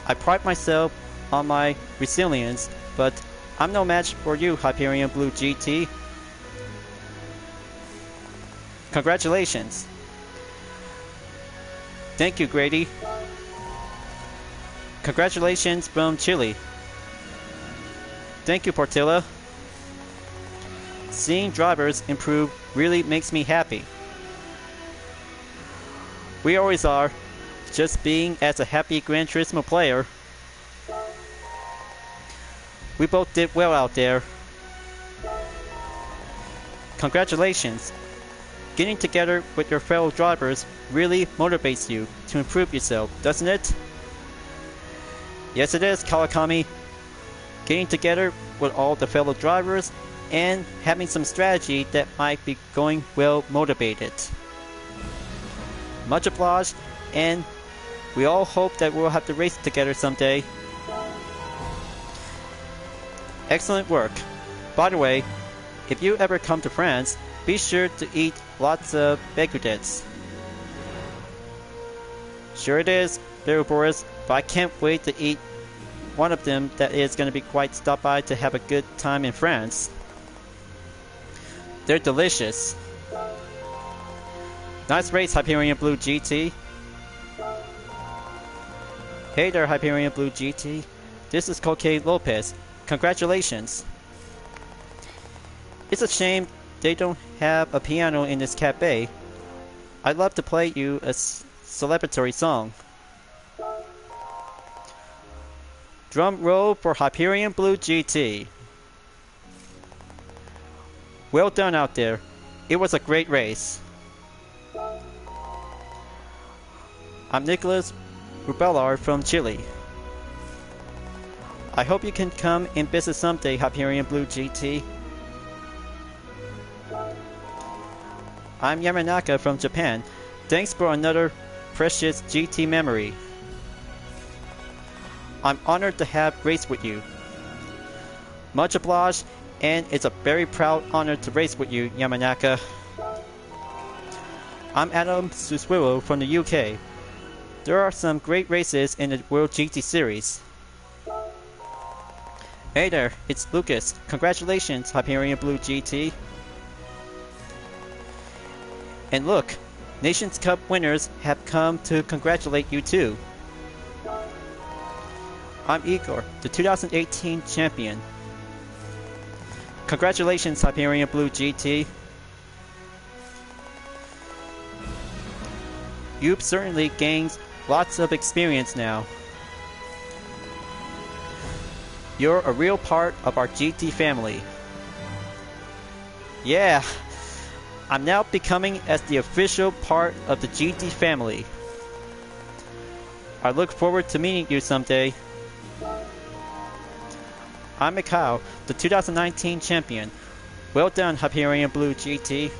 I pride myself on my resilience, but I'm no match for you, Hyperion-Blue-GT. Congratulations. Thank you, Grady. Congratulations from Chile. Thank you, Portilla. Seeing drivers improve really makes me happy. We always are, just being as a happy Gran Turismo player. We both did well out there. Congratulations. Getting together with your fellow drivers really motivates you to improve yourself, doesn't it? Yes, it is, Kawakami. Getting together with all the fellow drivers and having some strategy that might be going well motivated. Much obliged, and we all hope that we'll have to race together someday. Excellent work. By the way, if you ever come to France, be sure to eat lots of baguettes. Sure it is, little Boris, but I can't wait to eat one of them that is going to be quite stopped by to have a good time in France. They're delicious. Nice race, Hyperion-Blue-GT. Hey there, Hyperion-Blue-GT. This is Coque Lopez. Congratulations. It's a shame they don't have a piano in this cafe. I'd love to play you a celebratory song. Drum roll for Hyperion-Blue-GT. Well done out there. It was a great race. I'm Nicholas Rubellar from Chile. I hope you can come and visit someday, Hyperion-Blue-GT. I'm Yamanaka from Japan. Thanks for another precious GT memory. I'm honored to have raced with you. Much obliged, and it's a very proud honor to race with you, Yamanaka. I'm Adam Suswiro from the UK. There are some great races in the World GT Series. Hey there, it's Lucas. Congratulations, Hyperion-Blue-GT. And look, Nations Cup winners have come to congratulate you too. I'm Igor, the 2018 champion. Congratulations, Hyperion-Blue-GT. You've certainly gained lots of experience now. You're a real part of our GT family. Yeah, I'm now becoming as the official part of the GT family. I look forward to meeting you someday. I'm Mikhail, the 2019 champion. Well done, Hyperion-Blue-GT.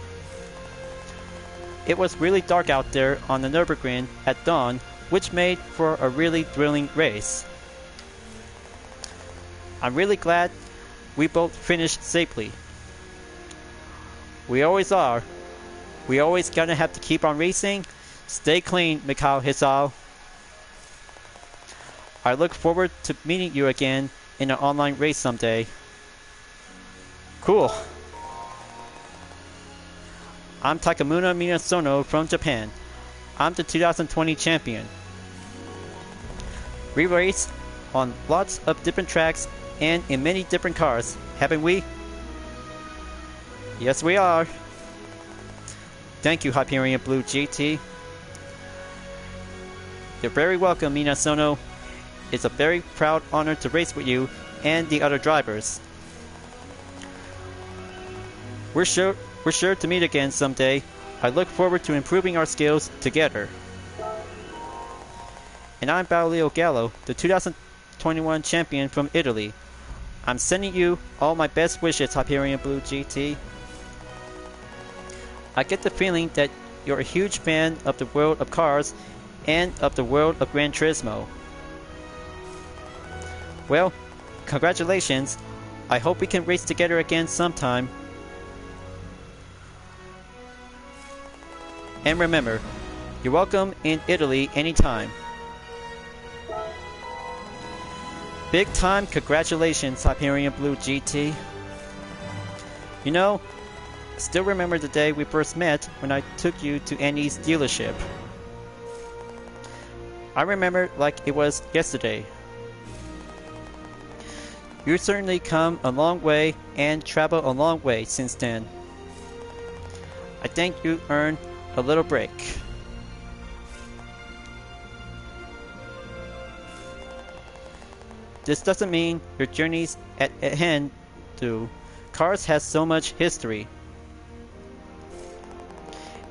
It was really dark out there on the Nürburgring at dawn, which made for a really thrilling race. I'm really glad we both finished safely. We always are. We always gonna have to keep on racing. Stay clean, Mikhail Hisal. I look forward to meeting you again in an online race someday. Cool. I'm Takamuna Minasono from Japan. I'm the 2020 champion. We race on lots of different tracks and in many different cars, haven't we? Yes, we are. Thank you, Hyperion-Blue-GT. You're very welcome, Minasono. It's a very proud honor to race with you and the other drivers. We're sure to meet again someday. I look forward to improving our skills together. And I'm Baulio Gallo, the 2021 champion from Italy. I'm sending you all my best wishes, Hyperion-Blue-GT. I get the feeling that you're a huge fan of the world of cars and of the world of Gran Turismo. Well, congratulations. I hope we can race together again sometime. And remember, you're welcome in Italy anytime. Big time congratulations, Hyperion-Blue-GT. You know, still remember the day we first met when I took you to Annie's dealership. I remember like it was yesterday. You've certainly come a long way and traveled a long way since then. I think you earned a little break. This doesn't mean your journey's at hand, though. Cars has so much history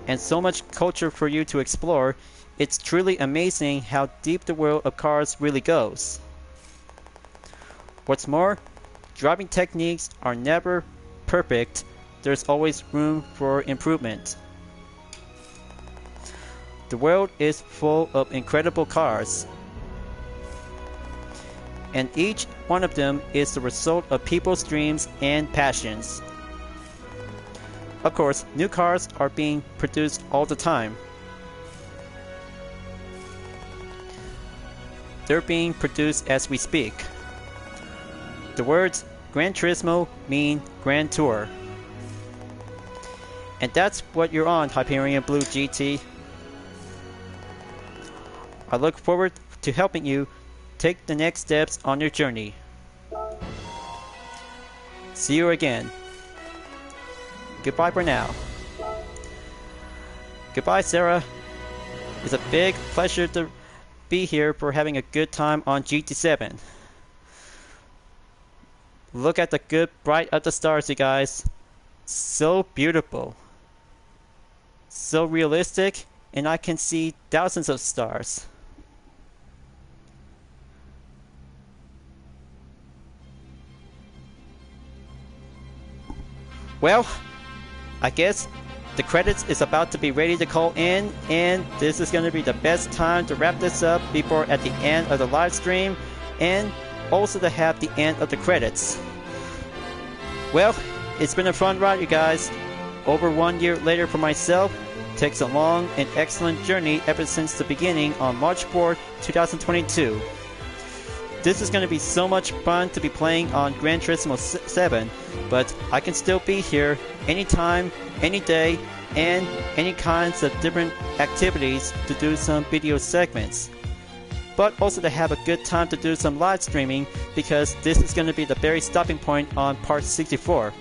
and so much culture for you to explore. It's truly amazing how deep the world of cars really goes. What's more, driving techniques are never perfect. There's always room for improvement. The world is full of incredible cars, and each one of them is the result of people's dreams and passions. Of course, new cars are being produced all the time. They're being produced as we speak. The words Gran Turismo mean Grand Tour. And that's what you're on, Hyperion-Blue-GT. I look forward to helping you take the next steps on your journey. See you again. Goodbye for now. Goodbye, Sarah. It's a big pleasure to be here for having a good time on GT7. Look at the good bright of the stars, you guys. So beautiful. So realistic, and I can see thousands of stars. Well, I guess the credits is about to be ready to call in, and this is going to be the best time to wrap this up before at the end of the live stream, and also to have the end of the credits. Well, it's been a fun ride, you guys. Over 1 year later for myself. Takes a long and excellent journey ever since the beginning on March 4th, 2022. This is going to be so much fun to be playing on Gran Turismo 7, but I can still be here anytime, any day, and any kinds of different activities to do some video segments. But also to have a good time to do some live streaming, because this is going to be the very stopping point on part 64.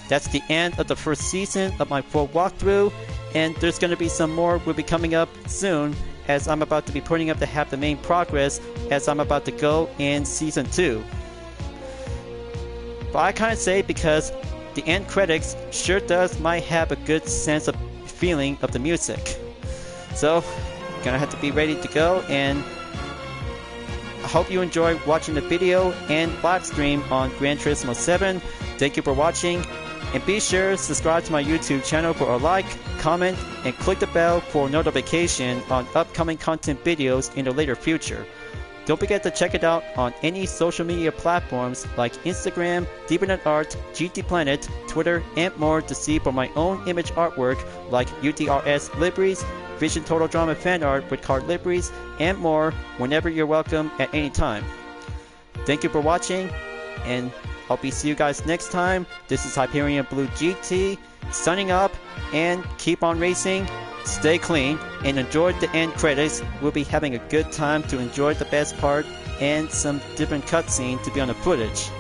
That's the end of the first season of my full walkthrough, and there's going to be some more will be coming up soon, as I'm about to be putting up to have the main progress as I'm about to go in Season 2. But I can't say because the end credits sure might have a good sense of feeling of the music. So, gonna have to be ready to go and I hope you enjoyed watching the video and live stream on Gran Turismo 7. Thank you for watching, and be sure to subscribe to my YouTube channel for a like, comment, and click the bell for notification on upcoming content videos in the later future. Don't forget to check it out on any social media platforms like Instagram, DeepNetArt, GT Planet, Twitter, and more to see for my own image artwork like UDRS liveries, Vision Total Drama fan art with card liveries, and more whenever you're welcome at any time. Thank you for watching, and I'll see you guys next time. This is Hyperion-Blue-GT signing up, and keep on racing, stay clean, and enjoy the end credits. We'll be having a good time to enjoy the best part and some different cutscene to be on the footage.